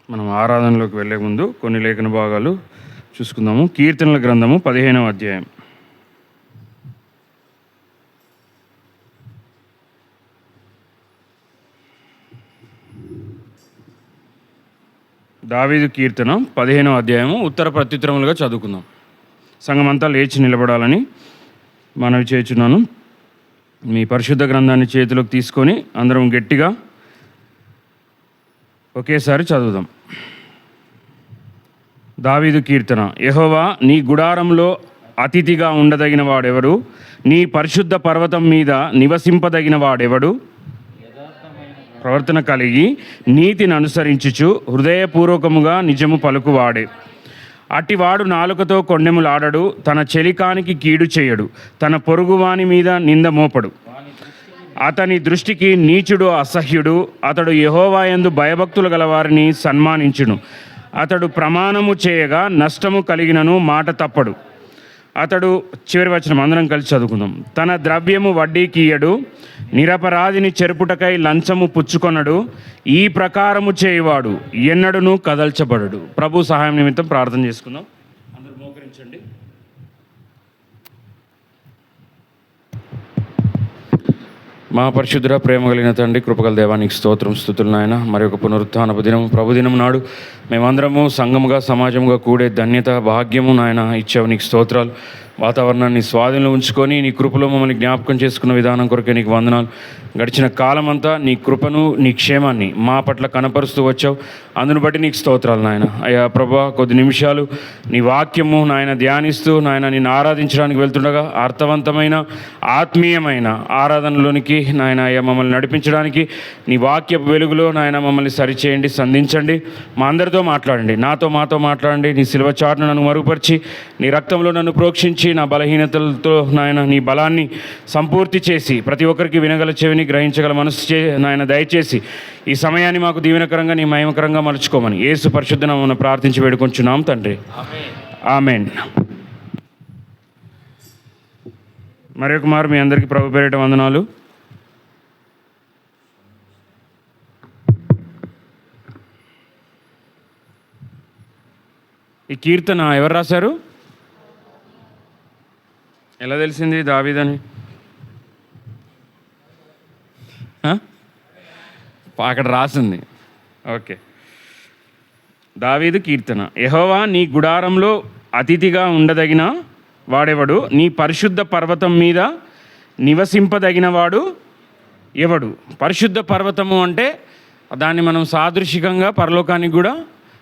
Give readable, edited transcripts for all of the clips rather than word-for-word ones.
మనం ఆరాధనలోకి వెళ్ళే ముందు కొన్ని లేఖన భాగాలు చూసుకుందాము. కీర్తనల గ్రంథము 15వ అధ్యాయం. దావీదు కీర్తన 15వ అధ్యాయము ఉత్తర ప్రత్యుత్తరములుగా చదువుకుందాం. సంఘమంతా లేచి నిలబడాలని మనవి చేయుచున్నాను. మీ పరిశుద్ధ గ్రంథాన్ని చేతిలోకి తీసుకొని అందరం గట్టిగా ఒకేసారి చదువుదాం. దావీదు కీర్తన. యెహోవా, నీ గుడారంలో అతిథిగా ఉండదగిన వాడెవడు? నీ పరిశుద్ధ పర్వతం మీద నివసింపదగిన వాడెవడు? ప్రవర్తన కలిగి నీతిని అనుసరించుచు హృదయపూర్వకముగా నిజము పలుకువాడే. అటివాడు నాలుకతో కొండెములాడడు, తన చెలికానికి కీడు చేయడు, తన పొరుగువాని మీద నింద మోపడు. అతని దృష్టికి నీచుడు అసహ్యుడు. అతడు యెహోవాయందు భయభక్తులు గలవారిని సన్మానించును. అతడు ప్రమాణము చేయగా నష్టము కలిగినను మాట తప్పడు. అతడు, చివరి వచనం అందరం కలిసి చదువుకుందాం. తన ద్రవ్యము వడ్డీకి ఇయ్యడు, నిరపరాధిని చెరుపుటకై లంచము పుచ్చుకొనడు. ఈ ప్రకారము చేయవాడు ఎన్నడూను కదల్చబడడు. ప్రభు సహాయం నిమిత్తం ప్రార్థన చేసుకుందాం. అందరూ మోకరించండి. మహాపరిశుద్ధుడ, ప్రేమ కలిగిన తండ్రి, కృపగల దేవానికి స్తోత్రం, స్తుతులు నాయన. మరి ఒక పునరుత్థానపు దినము, ప్రభుదినం నాడు మేమందరము సంఘముగా సమాజముగా కూడే ధన్యత భాగ్యము నాయన ఇచ్చావు. నీకు స్తోత్రాలు. వాతావరణాన్ని స్వాధీనంలో ఉంచుకొని నీ కృపలో మమ్మల్ని జ్ఞాపకం చేసుకున్న విధానం కొరకే నీకు వందనాలు. గడిచిన కాలమంతా నీ కృపను, నీ క్షేమాన్ని మా పట్ల కనపరుస్తూ వచ్చావు. అందును బట్టి నీకు స్తోత్రాలు నాయన. అయ్యా ప్రభా, కొద్ది నిమిషాలు నీ వాక్యము నాయన ధ్యానిస్తూ నాయన నిన్ను ఆరాధించడానికి వెళ్తుండగా అర్థవంతమైన ఆత్మీయమైన ఆరాధనలోనికి నాయన అయ్యా మమ్మల్ని నడిపించడానికి నీ వాక్య వెలుగులో నాయన మమ్మల్ని సరిచేయండి, సంధించండి. మా అందరితో మాట్లాడండి, మాతో మాట్లాడండి. నీ సిలువ చాటును నన్ను మరుగుపరిచి నీ రక్తంలో నన్ను ప్రోక్షించి నా బలహీనతలతో నాయన నీ బలాన్ని సంపూర్తి చేసి ప్రతి ఒక్కరికి వినగల చెవిని గ్రహించగల మనసు నాయన దయచేసి ఈ సమయాన్ని మాకు దీవెనకరంగా నీ మహిమకరంగా మలుచుకోమని యేసు పరిశుద్ధ నామమున ప్రార్థించి వేడుకొంచున్నాం తండ్రి, ఆమేన్. మరొక మారు మీ అందరికీ ప్రభు పేరిట వందనాలు. ఈ కీర్తన ఎవరు రాశారు? ఎలా తెలిసింది దావీదని? అక్కడ రాసింది. ఓకే. దావీదు కీర్తన. యెహోవా, నీ గుడారంలో అతిథిగా ఉండదగిన వాడెవడు? నీ పరిశుద్ధ పర్వతం మీద నివసింపదగిన వాడు ఎవడు? పరిశుద్ధ పర్వతము అంటే దాన్ని మనం సాదృశికంగా పరలోకానికి కూడా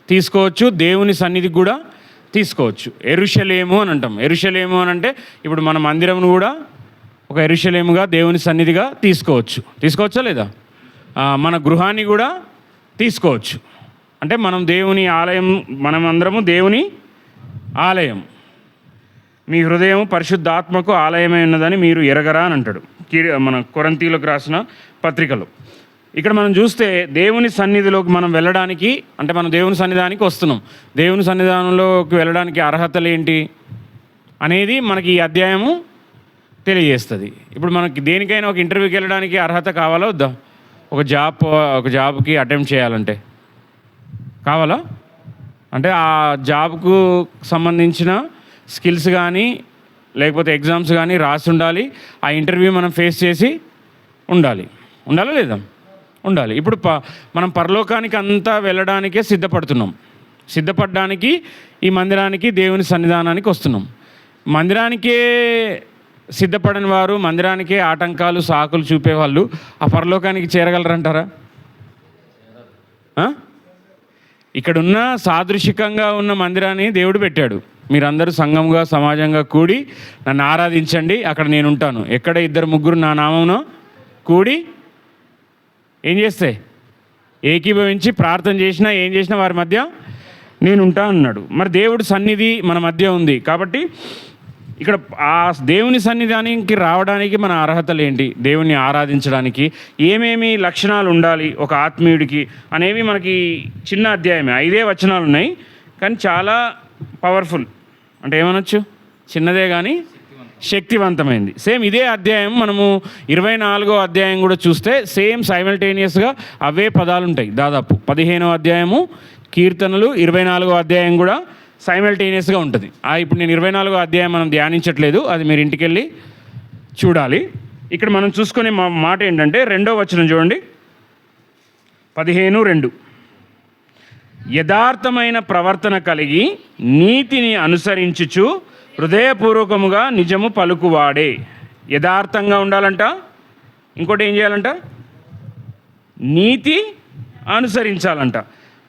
తీసుకోవచ్చు, దేవుని సన్నిధికి కూడా తీసుకోవచ్చు. యెరూషలేము అని అంటాం. యెరూషలేము అని అంటే ఇప్పుడు మన మందిరమును కూడా ఒక యెరూషలేముగా దేవుని సన్నిధిగా తీసుకోవచ్చా లేదా? మన గృహాన్ని కూడా తీసుకోవచ్చు. అంటే మనం దేవుని ఆలయం, మనమందరము దేవుని ఆలయం. మీ హృదయం పరిశుద్ధాత్మకు ఆలయమై ఉన్నదని మీరు ఎరగరా అని అంటాడు మన కొరింథీయులకు రాసిన పత్రికలో. ఇక్కడ మనం చూస్తే దేవుని సన్నిధిలోకి మనం వెళ్ళడానికి, అంటే మనం దేవుని సన్నిధానికి వస్తున్నాం. దేవుని సన్నిధానంలోకి వెళ్ళడానికి అర్హతలు ఏంటి అనేది మనకి ఈ అధ్యాయము తెలియజేస్తుంది. ఇప్పుడు మనకి దేనికైనా ఒక ఇంటర్వ్యూకి వెళ్ళడానికి అర్హత కావాలా వద్దా? ఒక జాబ్కి అటెంప్ట్ చేయాలంటే కావాలా? అంటే ఆ జాబ్కు సంబంధించిన స్కిల్స్ కానీ లేకపోతే ఎగ్జామ్స్ కానీ రాసి ఉండాలి. ఆ ఇంటర్వ్యూ మనం ఫేస్ చేసి ఉండాలా లేదా? ఉండాలి. ఇప్పుడు మనం పరలోకానికి అంతా వెళ్ళడానికే సిద్ధపడడానికి ఈ మందిరానికి, దేవుని సన్నిధానానికి వస్తున్నాం. మందిరానికే సిద్ధపడని వారు, మందిరానికే ఆటంకాలు సాకులు చూపేవాళ్ళు ఆ పరలోకానికి చేరగలరంటారా? ఇక్కడున్న సాదృశికంగా ఉన్న మందిరాన్ని దేవుడు పెట్టాడు. మీరందరూ సంఘంగా సమాజంగా కూడి నన్ను ఆరాధించండి, అక్కడ నేను ఉంటాను. ఎక్కడ 2-3 నా నామమున కూడి ఏం చేస్తే ఏకీభవించి ప్రార్థన చేసినా ఏం చేసినా వారి మధ్య నేను ఉంటా అన్నాడు. మరి దేవుడు సన్నిధి మన మధ్య ఉంది కాబట్టి ఇక్కడ ఆ దేవుని సన్నిధానికి రావడానికి మన అర్హతలు ఏంటి, దేవుణ్ణి ఆరాధించడానికి ఏమేమి లక్షణాలు ఉండాలి ఒక ఆత్మీయుడికి అనేవి మనకి చిన్న అధ్యాయమే, 5 వచనాలు ఉన్నాయి. కానీ చాలా పవర్ఫుల్. అంటే ఏమనొచ్చు, చిన్నదే కానీ శక్తివంతమైంది. సేమ్ ఇదే అధ్యాయం మనము 24వ అధ్యాయం కూడా చూస్తే సేమ్ సైమల్టేనియస్గా అవే పదాలు ఉంటాయి. దాదాపు 15వ అధ్యాయము కీర్తనలు, 24వ అధ్యాయం కూడా సైమల్టేనియస్గా ఉంటుంది. ఇప్పుడు నేను 24వ అధ్యాయం మనం ధ్యానించట్లేదు, అది మీరు ఇంటికి వెళ్ళి చూడాలి. ఇక్కడ మనం చూసుకునే మాట ఏంటంటే 2వ వచనం చూడండి, 15:2. యథార్థమైన ప్రవర్తన కలిగి నీతిని అనుసరించుచు హృదయపూర్వకముగా నిజము పలుకువాడే. యథార్థంగా ఉండాలంట, ఇంకోటి ఏం చేయాలంట, నీతి అనుసరించాలంట.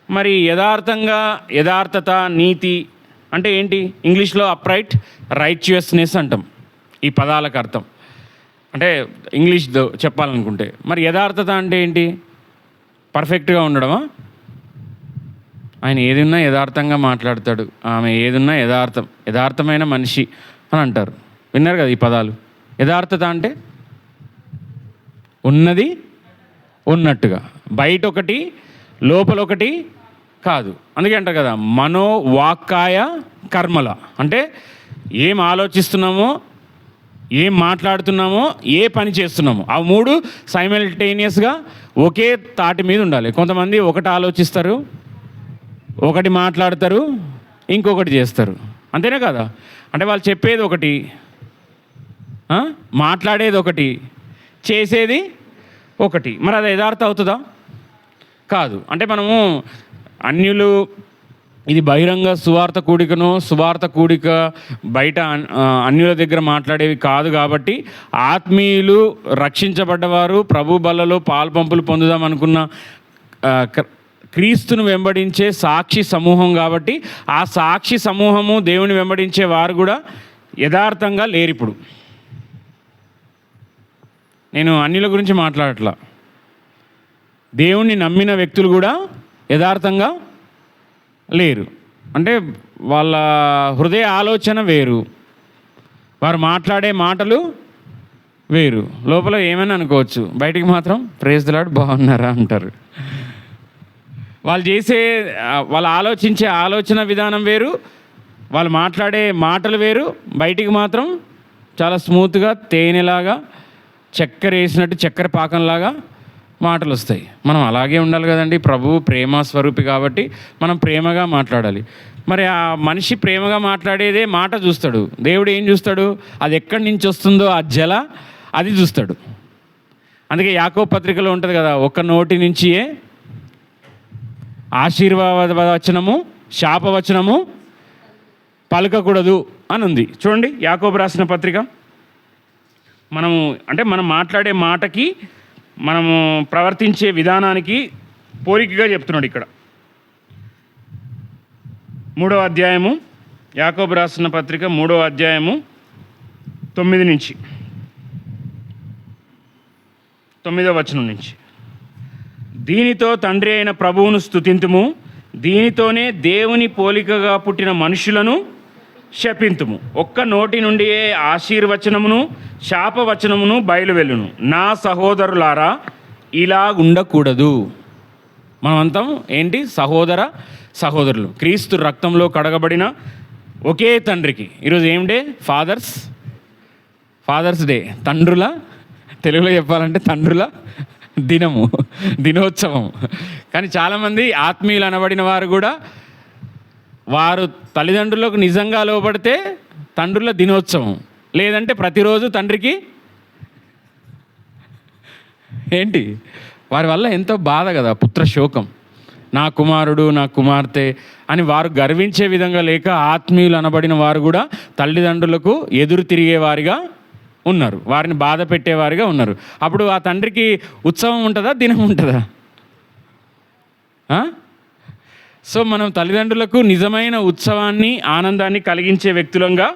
మరి యథార్థంగా, యథార్థత, నీతి అంటే ఏంటి? ఇంగ్లీష్లో అప్రైట్, రైచియస్నెస్ అంటాం ఈ పదాలకు అర్థం. అంటే ఇంగ్లీష్ చెప్పాలనుకుంటే మరి యథార్థత అంటే ఏంటి? పర్ఫెక్ట్గా ఉండడమా? ఆయన ఏదున్నా యథార్థంగా మాట్లాడతాడు, ఆమె ఏదున్నా యథార్థమైన మనిషి అని అంటారు. విన్నారు కదా ఈ పదాలు. యథార్థత అంటే ఉన్నది ఉన్నట్టుగా, బయట ఒకటి లోపల ఒకటి కాదు. అందుకే అంటారు కదా మనో వాక్కాయ కర్మల. అంటే ఏం ఆలోచిస్తున్నామో, ఏం మాట్లాడుతున్నామో, ఏ పని చేస్తున్నామో ఆ మూడు సైమల్టేనియస్గా ఒకే తాటి మీద ఉండాలి. కొంతమంది ఒకటి ఆలోచిస్తారు, ఒకటి మాట్లాడతారు, ఇంకొకటి చేస్తారు. అంతేనే కదా? అంటే వాళ్ళు చెప్పేది ఒకటి, మాట్లాడేది ఒకటి, చేసేది ఒకటి. మరి అది యథార్థ అవుతుందా? కాదు. అంటే మనము అన్యులు, ఇది బహిరంగ సువార్త కూడికను, సువార్త కూడిక బయట అన్యుల దగ్గర మాట్లాడేవి కాదు. కాబట్టి ఆత్మీయులు, రక్షించబడ్డవారు, ప్రభు బల్లలో పాల్పంపులు పొందుదాం అనుకున్న క్రీస్తును వెంబడించే సాక్షి సమూహం. కాబట్టి ఆ సాక్షి సమూహము, దేవుని వెంబడించే వారు కూడా యథార్థంగా లేరు. ఇప్పుడు నేను అన్యుల గురించి మాట్లాడట్లా, దేవుణ్ణి నమ్మిన వ్యక్తులు కూడా యథార్థంగా లేరు. అంటే వాళ్ళ హృదయ ఆలోచన వేరు, వారు మాట్లాడే మాటలు వేరు. లోపల ఏమైనా అనుకోవచ్చు, బయటికి మాత్రం ప్రైజ్ ది లార్డ్ బాగున్నారా అంటారు. వాళ్ళు ఆలోచించే ఆలోచన విధానం వేరు, వాళ్ళు మాట్లాడే మాటలు వేరు. బయటికి మాత్రం చాలా స్మూత్గా, తేనెలాగా, చక్కెర వేసినట్టు, చక్కెర పాకంలాగా మాటలు వస్తాయి. మనం అలాగే ఉండాలి కదండి. ప్రభువు ప్రేమ స్వరూపి కాబట్టి మనం ప్రేమగా మాట్లాడాలి. మరి ఆ మనిషి ప్రేమగా మాట్లాడేదే మాట చూస్తాడు. దేవుడు ఏం చూస్తాడు? అది ఎక్కడి నుంచి వస్తుందో ఆ జల, అది చూస్తాడు. అందుకే యాకోబు పత్రికలో ఉంటుంది కదా, ఒక్క నోటి నుంచియే ఆశీర్వాద వచనము, శాపవచనము పలకకూడదు అని ఉంది. చూడండి యాకోబు రాసిన పత్రిక. మనం మాట్లాడే మాటకి, మనము ప్రవర్తించే విధానానికి పోలికగా చెప్తున్నాడు ఇక్కడ. 3వ అధ్యాయము, యాకోబు రాసిన పత్రిక 3వ అధ్యాయము 9 నుంచి 9వ వచనం నుంచి. దీనితో తండ్రి అయిన ప్రభువును స్తుతింతుము, దీనితోనే దేవుని పోలికగా పుట్టిన మనుషులను శపింతుము. ఒక్క నోటి నుండి ఆశీర్వచనమును శాపవచనమును బయలువెళ్ళును. నా సహోదరులారా, ఇలా ఉండకూడదు. మనమంతం ఏంటి? సహోదరులు, క్రీస్తు రక్తంలో కడగబడిన ఒకే తండ్రికి. ఈరోజు ఏం డే? Fathers day. తండ్రుల, తెలుగులో చెప్పాలంటే తండ్రుల దినోత్సవం. కానీ చాలామంది ఆత్మీయులు అనబడిన వారు కూడా వారు తల్లిదండ్రులకు నిజంగా లోబడితే తండ్రుల దినోత్సవం, లేదంటే ప్రతిరోజు తండ్రికి ఏంటి వారి వల్ల ఎంతో బాధ కదా, పుత్రశోకం. నా కుమారుడు, నా కుమార్తె అని వారు గర్వించే విధంగా లేక ఆత్మీయులు అనబడిన వారు కూడా తల్లిదండ్రులకు ఎదురు తిరిగేవారిగా ఉన్నారు, వారిని బాధ పెట్టేవారిగా ఉన్నారు. అప్పుడు ఆ తండ్రికి ఉత్సవం ఉంటుందా, దినం ఉంటుందా? సో మనం తల్లిదండ్రులకు నిజమైన ఉత్సవాన్ని, ఆనందాన్ని కలిగించే వ్యక్తులంగా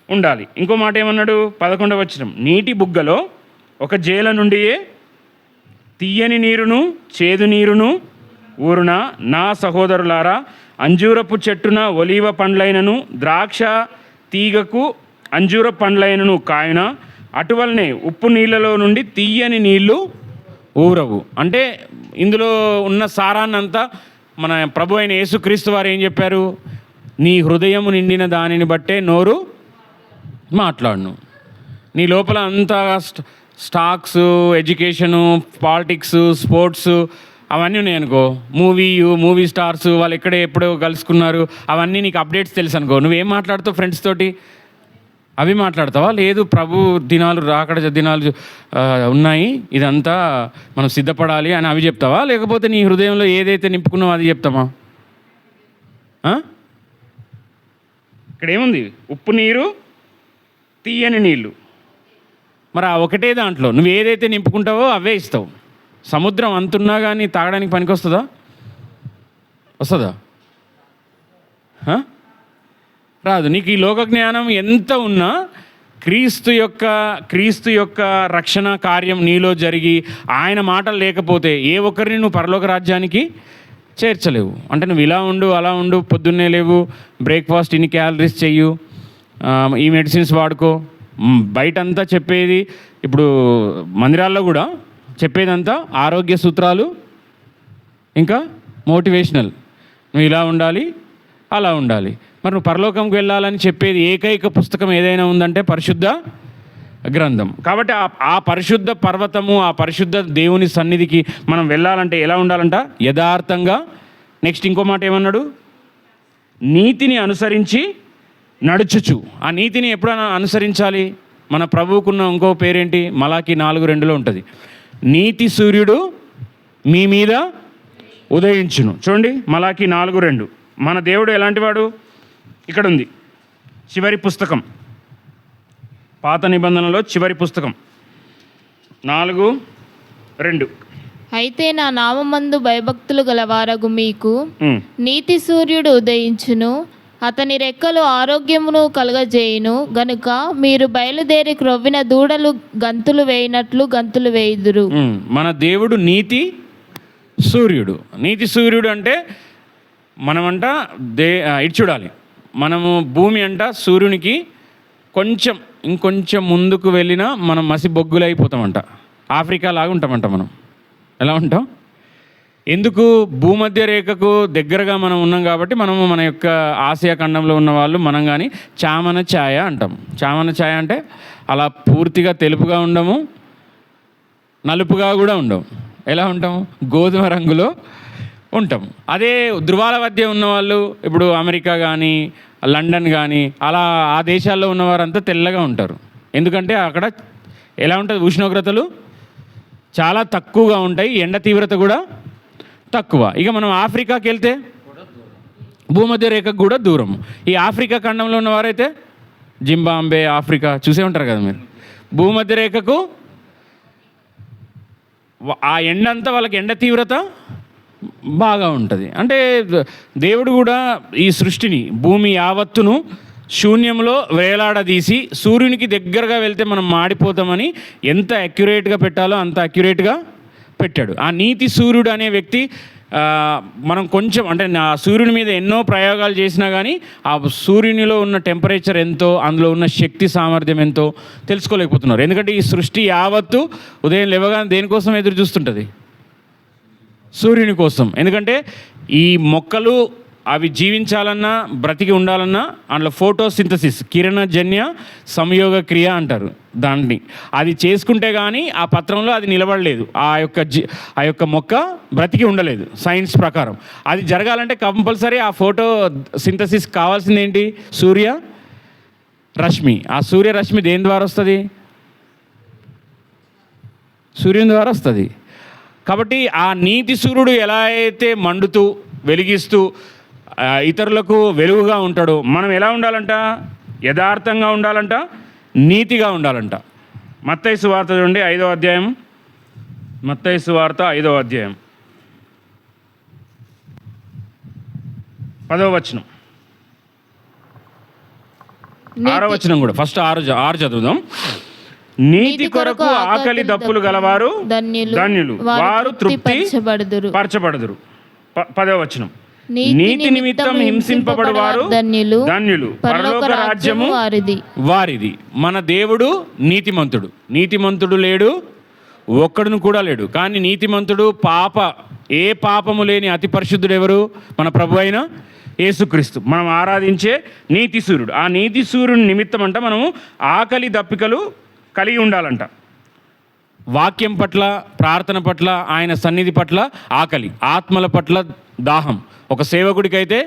ఉండాలి. ఇంకో మాట ఏమన్నాడు? 11వ వచనం, నీటి బుగ్గలో ఒక జేల నుండియే తీయని నీరును చేదు నీరును ఊరున. నా సహోదరులారా, అంజూరపు చెట్టున ఒలీవ పండ్లైనను ద్రాక్ష తీగకు అంజూర పండ్లైనను కాయున, అటువలనే ఉప్పు నీళ్ళలో నుండి తీయని నీళ్లు ఊరవు. అంటే ఇందులో ఉన్న సారాన్నంతా మన ప్రభు అయిన యేసుక్రీస్తు వారు ఏం చెప్పారు? నీ హృదయము నిండిన దానిని బట్టే నోరు మాట్లాడను. నీ లోపల అంతా స్టాక్స్, ఎడ్యుకేషను, పాలిటిక్స్, స్పోర్ట్స్ అవన్నీ ఉన్నాయి అనుకో, మూవీ స్టార్స్ వాళ్ళు ఎప్పుడో కలుసుకున్నారు అవన్నీ నీకు అప్డేట్స్ తెలుసు అనుకో, నువ్వేం మాట్లాడుతావు ఫ్రెండ్స్ తోటి? అవి మాట్లాడతావా? లేదు, ప్రభు దినాలు రాకడ దినాలు ఉన్నాయి, ఇదంతా మనం సిద్ధపడాలి అని అవి చెప్తావా? లేకపోతే నీ హృదయంలో ఏదైతే నింపుకున్నావో అది చెప్తామా? ఇక్కడ ఏముంది? ఉప్పు నీరు, తీయని నీళ్ళు. మరి ఆ ఒకటే దాంట్లో నువ్వు ఏదైతే నింపుకుంటావో అవే ఇస్తావు. సముద్రం అంతున్నా కానీ తాగడానికి పనికి వస్తుందా? రాదు. నీకు ఈ లోక జ్ఞానం ఎంత ఉన్నా క్రీస్తు యొక్క రక్షణ కార్యం నీలో జరిగి ఆయన మాటలు లేకపోతే ఏ ఒక్కరిని నువ్వు పరలోక రాజ్యానికి చేర్చలేవు. అంటే నువ్వు ఇలా ఉండు, అలా ఉండు, పొద్దున్నే లేవు, బ్రేక్ఫాస్ట్ ఇన్ని క్యాలరీస్ చెయ్యు, ఈ మెడిసిన్స్ వాడుకో, బయటంతా చెప్పేది, ఇప్పుడు మందిరాల్లో కూడా చెప్పేదంతా ఆరోగ్య సూత్రాలు, ఇంకా మోటివేషనల్, నువ్వు ఇలా ఉండాలి, అలా ఉండాలి. మరి నువ్వు పరలోకంకి వెళ్ళాలని చెప్పేది ఏకైక పుస్తకం ఏదైనా ఉందంటే పరిశుద్ధ గ్రంథం. కాబట్టి ఆ పరిశుద్ధ పర్వతము, ఆ పరిశుద్ధ దేవుని సన్నిధికి మనం వెళ్ళాలంటే ఎలా ఉండాలంట? యథార్థంగా. నెక్స్ట్ ఇంకో మాట ఏమన్నాడు? నీతిని అనుసరించి నడుచుచు. ఆ నీతిని ఎప్పుడైనా అనుసరించాలి? మన ప్రభువుకున్న ఇంకో పేరేంటి? మలాకి 4:2 ఉంటుంది, నీతి సూర్యుడు మీ మీద ఉదయించును. చూడండి, మలాకి 4:2. మన దేవుడు ఎలాంటి వాడు? ఇక్కడ ఉంది, చివరి పుస్తకం, పాత నిబంధనలో చివరి పుస్తకం 4:2. అయితే నా నామమందు భయభక్తులు గలవారగు మీకు నీతి సూర్యుడు ఉదయించును, అతని రెక్కలు ఆరోగ్యమును కలుగజేయును గనుక మీరు బయలుదేరి క్రొవ్విన దూడలు గంతులు వేయినట్లు గంతులు వేయుదురు. మన దేవుడు నీతి సూర్యుడు. నీతి సూర్యుడు అంటే మనమంట ఇటు చూడాలి, మనము భూమి అంట సూర్యునికి ఇంకొంచెం ముందుకు వెళ్ళినా మనం మసి బొగ్గులైపోతామంట. ఆఫ్రికా లాగా ఉంటామంట. మనం ఎలా ఉంటాం? ఎందుకు? భూమధ్య రేఖకు దగ్గరగా మనం ఉన్నాం కాబట్టి మనము మన యొక్క ఆసియా ఖండంలో ఉన్న వాళ్ళు మనం కానీ చామన ఛాయ అంటాం. చామన ఛాయ అంటే అలా పూర్తిగా తెలుపుగా ఉండము, నలుపుగా కూడా ఉండము. ఎలా ఉంటాము? గోధుమ రంగులో ఉంటాం. అదే ధృవాల మధ్య ఉన్నవాళ్ళు, ఇప్పుడు అమెరికా కానీ లండన్ కానీ అలా ఆ దేశాల్లో ఉన్నవారంతా తెల్లగా ఉంటారు. ఎందుకంటే అక్కడ ఎలా ఉంటుంది? ఉష్ణోగ్రతలు చాలా తక్కువగా ఉంటాయి, ఎండ తీవ్రత కూడా తక్కువ. ఇక మనం ఆఫ్రికాకి వెళ్తే భూమధ్య రేఖకు కూడా దూరం. ఈ ఆఫ్రికా ఖండంలో ఉన్నవారైతే జింబాంబే, ఆఫ్రికా చూసే ఉంటారు కదా మీరు. భూమధ్య రేఖకు ఆ ఎండ అంతా వాళ్ళకి ఎండ తీవ్రత బాగా ఉంటుంది. అంటే దేవుడు కూడా ఈ సృష్టిని, భూమి యావత్తును శూన్యంలో వేలాడదీసి సూర్యునికి దగ్గరగా వెళ్తే మనం మాడిపోతామని ఎంత అక్యురేట్గా పెట్టాలో అంత అక్యురేట్గా పెట్టాడు. ఆ నీతి సూర్యుడు అనే వ్యక్తి మనం కొంచెం అంటే ఆ సూర్యుని మీద ఎన్నో ప్రయోగాలు చేసినా కానీ ఆ సూర్యునిలో ఉన్న టెంపరేచర్ ఎంతో, అందులో ఉన్న శక్తి సామర్థ్యం ఎంతో తెలుసుకోలేకపోతున్నారు. ఎందుకంటే ఈ సృష్టి యావత్తు ఉదయం లేవగానే దేనికోసం ఎదురు చూస్తుంటుంది? సూర్యుని కోసం. ఎందుకంటే ఈ మొక్కలు అవి జీవించాలన్నా, బ్రతికి ఉండాలన్నా అందులో ఫోటోసింథసిస్, కిరణజన్య సంయోగ క్రియ అంటారు దాన్ని. అది చేసుకుంటే కానీ ఆ పత్రంలో అది నిలబడలేదు, ఆ యొక్క మొక్క బ్రతికి ఉండలేదు సైన్స్ ప్రకారం. అది జరగాలంటే కంపల్సరీ ఆ ఫోటో సింథసిస్ కావాల్సింది ఏంటి? సూర్య రశ్మి. ఆ సూర్యరశ్మి దేని ద్వారా వస్తుంది? సూర్యుని ద్వారా వస్తుంది. కాబట్టి ఆ నీతి సూర్యుడు ఎలా అయితే మండుతూ వెలిగిస్తూ ఇతరులకు వెలుగుగా ఉంటాడో మనం ఎలా ఉండాలంట? యథార్థంగా ఉండాలంట, నీతిగా ఉండాలంట. మత్తయి సువార్త చూడండి, 5వ అధ్యాయం. మత్తయి సువార్త 5వ అధ్యాయం 10వ వచనం, 6వ వచనం కూడా. ఫస్ట్ 6 చదువుదాం. నీతి కొరకు ఆకలి దప్పులు గలవారు ధన్యులు, వారు తృప్తి పరచబడుదురు. 10వ వచనం. నీతి నిమిత్తం హింసింపబడువారు ధన్యులు, పరలోక రాజ్యము వారిది. మన దేవుడు నీతిమంతుడు. నీతిమంతుడు లేడు, ఒక్కడును కూడా లేడు. కానీ నీతిమంతుడు, ఏ పాపము లేని అతి పరిశుద్ధుడు ఎవరు? మన ప్రభు అయిన యేసుక్రీస్తు, మనం ఆరాధించే నీతి సూర్యుడు. ఆ నీతి సూర్యుని నిమిత్తం అంట మనము ఆకలి దప్పికలు కలిగి ఉండాలంట. వాక్యం పట్ల, ప్రార్థన పట్ల, ఆయన సన్నిధి పట్ల ఆకలి, ఆత్మల పట్ల దాహం. ఒక సేవకుడికైతే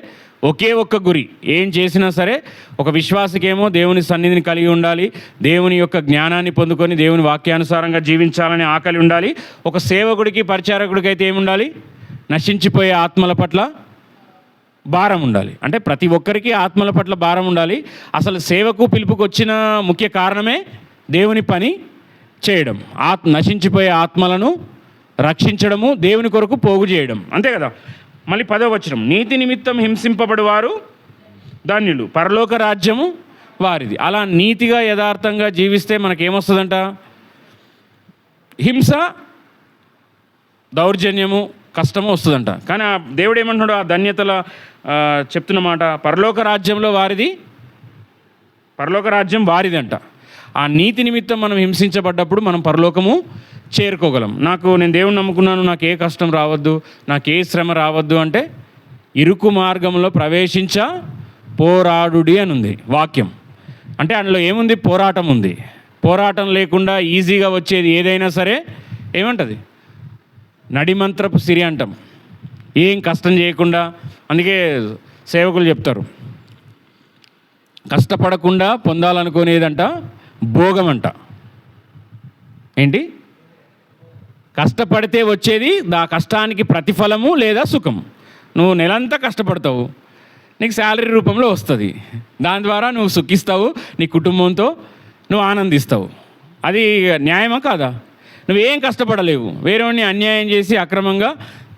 ఒకే ఒక్క గురి, ఏం చేసినా సరే ఒక విశ్వాసకేమో దేవుని సన్నిధిని కలిగి ఉండాలి, దేవుని యొక్క జ్ఞానాన్ని పొందుకొని దేవుని వాక్యానుసారంగా జీవించాలని ఆకలి ఉండాలి. ఒక సేవకుడికి, పరిచారకుడికి అయితే ఏముండాలి? నశించిపోయే ఆత్మల పట్ల భారం ఉండాలి. అంటే ప్రతి ఒక్కరికి ఆత్మల పట్ల భారం ఉండాలి. అసలు సేవకు పిలుపుకు వచ్చిన ముఖ్య కారణమే దేవుని పని చేయడం, నశించిపోయే ఆత్మలను రక్షించడము, దేవుని కొరకు పోగు చేయడం, అంతే కదా. మళ్ళీ 10వ వచనం, నీతి నిమిత్తం హింసింపబడువారు ధన్యులు, పరలోక రాజ్యము వారిది. అలా నీతిగా యథార్థంగా జీవిస్తే మనకేమొస్తుందంట? హింస, దౌర్జన్యము, కష్టము వస్తుందంట. కానీ ఆ దేవుడు ఏమంటున్నాడు? ఆ ధన్యతల చెప్తున్న మాట, పరలోక రాజ్యంలో వారిది, పరలోక రాజ్యం వారిది అంట. ఆ నీతి నిమిత్తం మనం హింసించబడ్డప్పుడు మనం పరలోకము చేరుకోగలం. నేను దేవుని నమ్ముకున్నాను, నాకు ఏ కష్టం రావద్దు, నాకు ఏ శ్రమ రావద్దు అంటే ఇరుకు మార్గంలో ప్రవేశించ పోరాడుడి అని ఉంది వాక్యం. అంటే అందులో ఏముంది? పోరాటం ఉంది. పోరాటం లేకుండా ఈజీగా వచ్చేది ఏదైనా సరే ఏమంటది? నడిమంత్రపు సిరి అంటాం. ఏం కష్టం చేయకుండా. అందుకే సేవకులు చెప్తారు, కష్టపడకుండా పొందాలనుకునేదంట భోగం అంట. ఏంటి? కష్టపడితే వచ్చేది ఆ కష్టానికి ప్రతిఫలము లేదా సుఖం. నువ్వు నెలంతా కష్టపడతావు, నీకు శాలరీ రూపంలో వస్తుంది, దాని ద్వారా నువ్వు సుఖిస్తావు, నీ కుటుంబంతో నువ్వు ఆనందిస్తావు. అది న్యాయమా కాదా? నువ్వేం కష్టపడలేవు, వేరేవాడిని అన్యాయం చేసి అక్రమంగా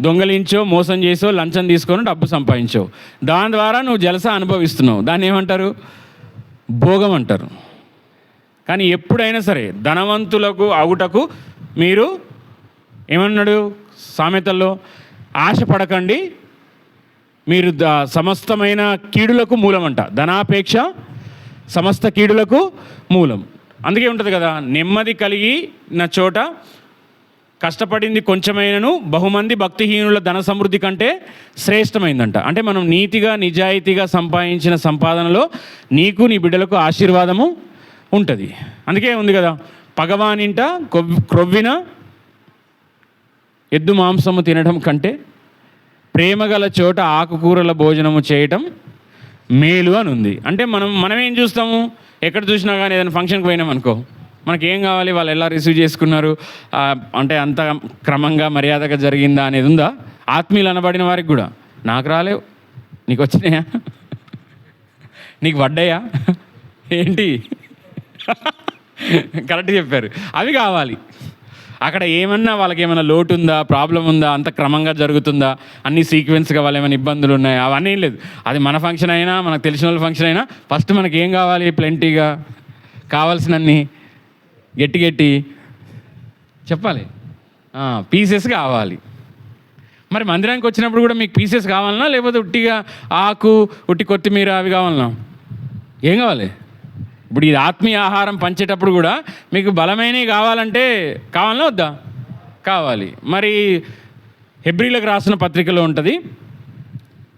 దొంగలించో, మోసం చేసో, లంచం తీసుకొని డబ్బు సంపాదించావు, దాని ద్వారా నువ్వు జలస అనుభవిస్తున్నావు. దాన్ని ఏమంటారు? భోగం అంటారు. కానీ ఎప్పుడైనా సరే ధనవంతులకు అవుటకు మీరు ఏమన్నాడు సామెతల్లో? ఆశపడకండి, మీరు సమస్తమైన కీడులకు మూలం అంట. ధనాపేక్ష సమస్త కీడులకు మూలం. అందుకే ఉంటుంది కదా, నెమ్మది కలిగిన చోట కష్టపడింది కొంచెమైనను బహుమంది భక్తిహీనుల ధన సమృద్ధి కంటే శ్రేష్టమైందంట. అంటే మనం నీతిగా నిజాయితీగా సంపాదించిన సంపాదనలో నీకు నీ బిడ్డలకు ఆశీర్వాదము ఉంటుంది. అందుకే ఉంది కదా, పగవానింట క్రొవ్విన ఎద్దు మాంసము తినడం కంటే ప్రేమగల చోట ఆకుకూరల భోజనము చేయటం మేలు అని ఉంది. అంటే మనం ఏం చూస్తాము? ఎక్కడ చూసినా కానీ ఏదైనా ఫంక్షన్కి పోయినాం అనుకో, మనకి ఏం కావాలి, వాళ్ళు ఎలా రిసీవ్ చేసుకున్నారు, అంటే అంత క్రమంగా మర్యాదగా జరిగిందా అనేది ఉందా? ఆత్మీయులు అనబడిన వారికి కూడా నాకు రాలేవు, నీకు వచ్చినాయా, నీకు పడ్డాయా ఏంటి? కరెక్ట్ చెప్పారు. అవి కావాలి. అక్కడ ఏమన్నా వాళ్ళకి ఏమైనా లోటు ఉందా, ప్రాబ్లం ఉందా, అంత క్రమంగా జరుగుతుందా, అన్ని సీక్వెన్స్గా వాళ్ళు ఏమైనా ఇబ్బందులు ఉన్నాయా, అవన్నీ లేదు. అది మన ఫంక్షన్ అయినా, మనకు తెలిసిన వాళ్ళ ఫంక్షన్ అయినా ఫస్ట్ మనకి ఏం కావాలి? ప్లెంటీగా కావాల్సినన్ని గట్టి చెప్పాలి, పీసెస్ కావాలి. మరి మందిరానికి వచ్చినప్పుడు కూడా మీకు పీసెస్ కావాలన్నా, లేకపోతే ఉట్టిగా ఆకు, ఉట్టి కొత్తిమీర అవి కావాలన్నా? ఏం కావాలి? ఇప్పుడు ఇది ఆత్మీయ ఆహారం పంచేటప్పుడు కూడా మీకు బలమైనవి కావాలన్నా వద్దా? కావాలి. మరి హెబ్రీలకు రాసిన పత్రికలో ఉంటుంది,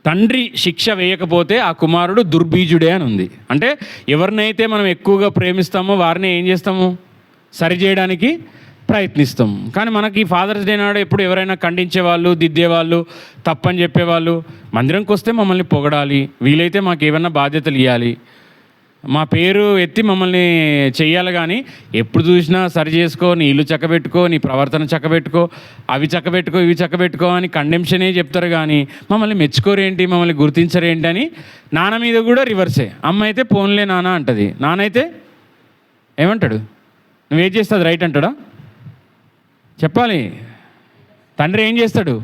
తండ్రి శిక్ష వేయకపోతే ఆ కుమారుడు దుర్బీజుడే అని ఉంది. అంటే ఎవరినైతే మనం ఎక్కువగా ప్రేమిస్తామో వారిని ఏం చేస్తాము? సరిచేయడానికి ప్రయత్నిస్తాం. కానీ మనకి ఫాదర్స్ డే నాడు ఎప్పుడు ఎవరైనా ఖండించేవాళ్ళు, దిద్దేవాళ్ళు, తప్పని చెప్పేవాళ్ళు, మందిరంకి వస్తే మమ్మల్ని పొగడాలి, వీలైతే మాకు ఏమన్నా బాధ్యతలు ఇవ్వాలి, మా పేరు ఎత్తి మమ్మల్ని చెయ్యాలి. కానీ ఎప్పుడు చూసినా సరి చేసుకో, నీ ఇల్లు చక్కబెట్టుకో, నీ ప్రవర్తన చక్కబెట్టుకో, అవి చక్కబెట్టుకో, ఇవి చక్కబెట్టుకో అని కండెమ్షనే చెప్తారు. కానీ మమ్మల్ని మెచ్చుకోరేంటి, మమ్మల్ని గుర్తించరేంటి అని నాన్న మీద కూడా రివర్సే. అమ్మ అయితే పోన్లే నాన్న అంటది, నాన్న అయితే ఏమంటాడు? నువ్వేం చేస్తుంది రైట్ అంటాడా? చెప్పాలి. తండ్రి ఏం చేస్తాడు?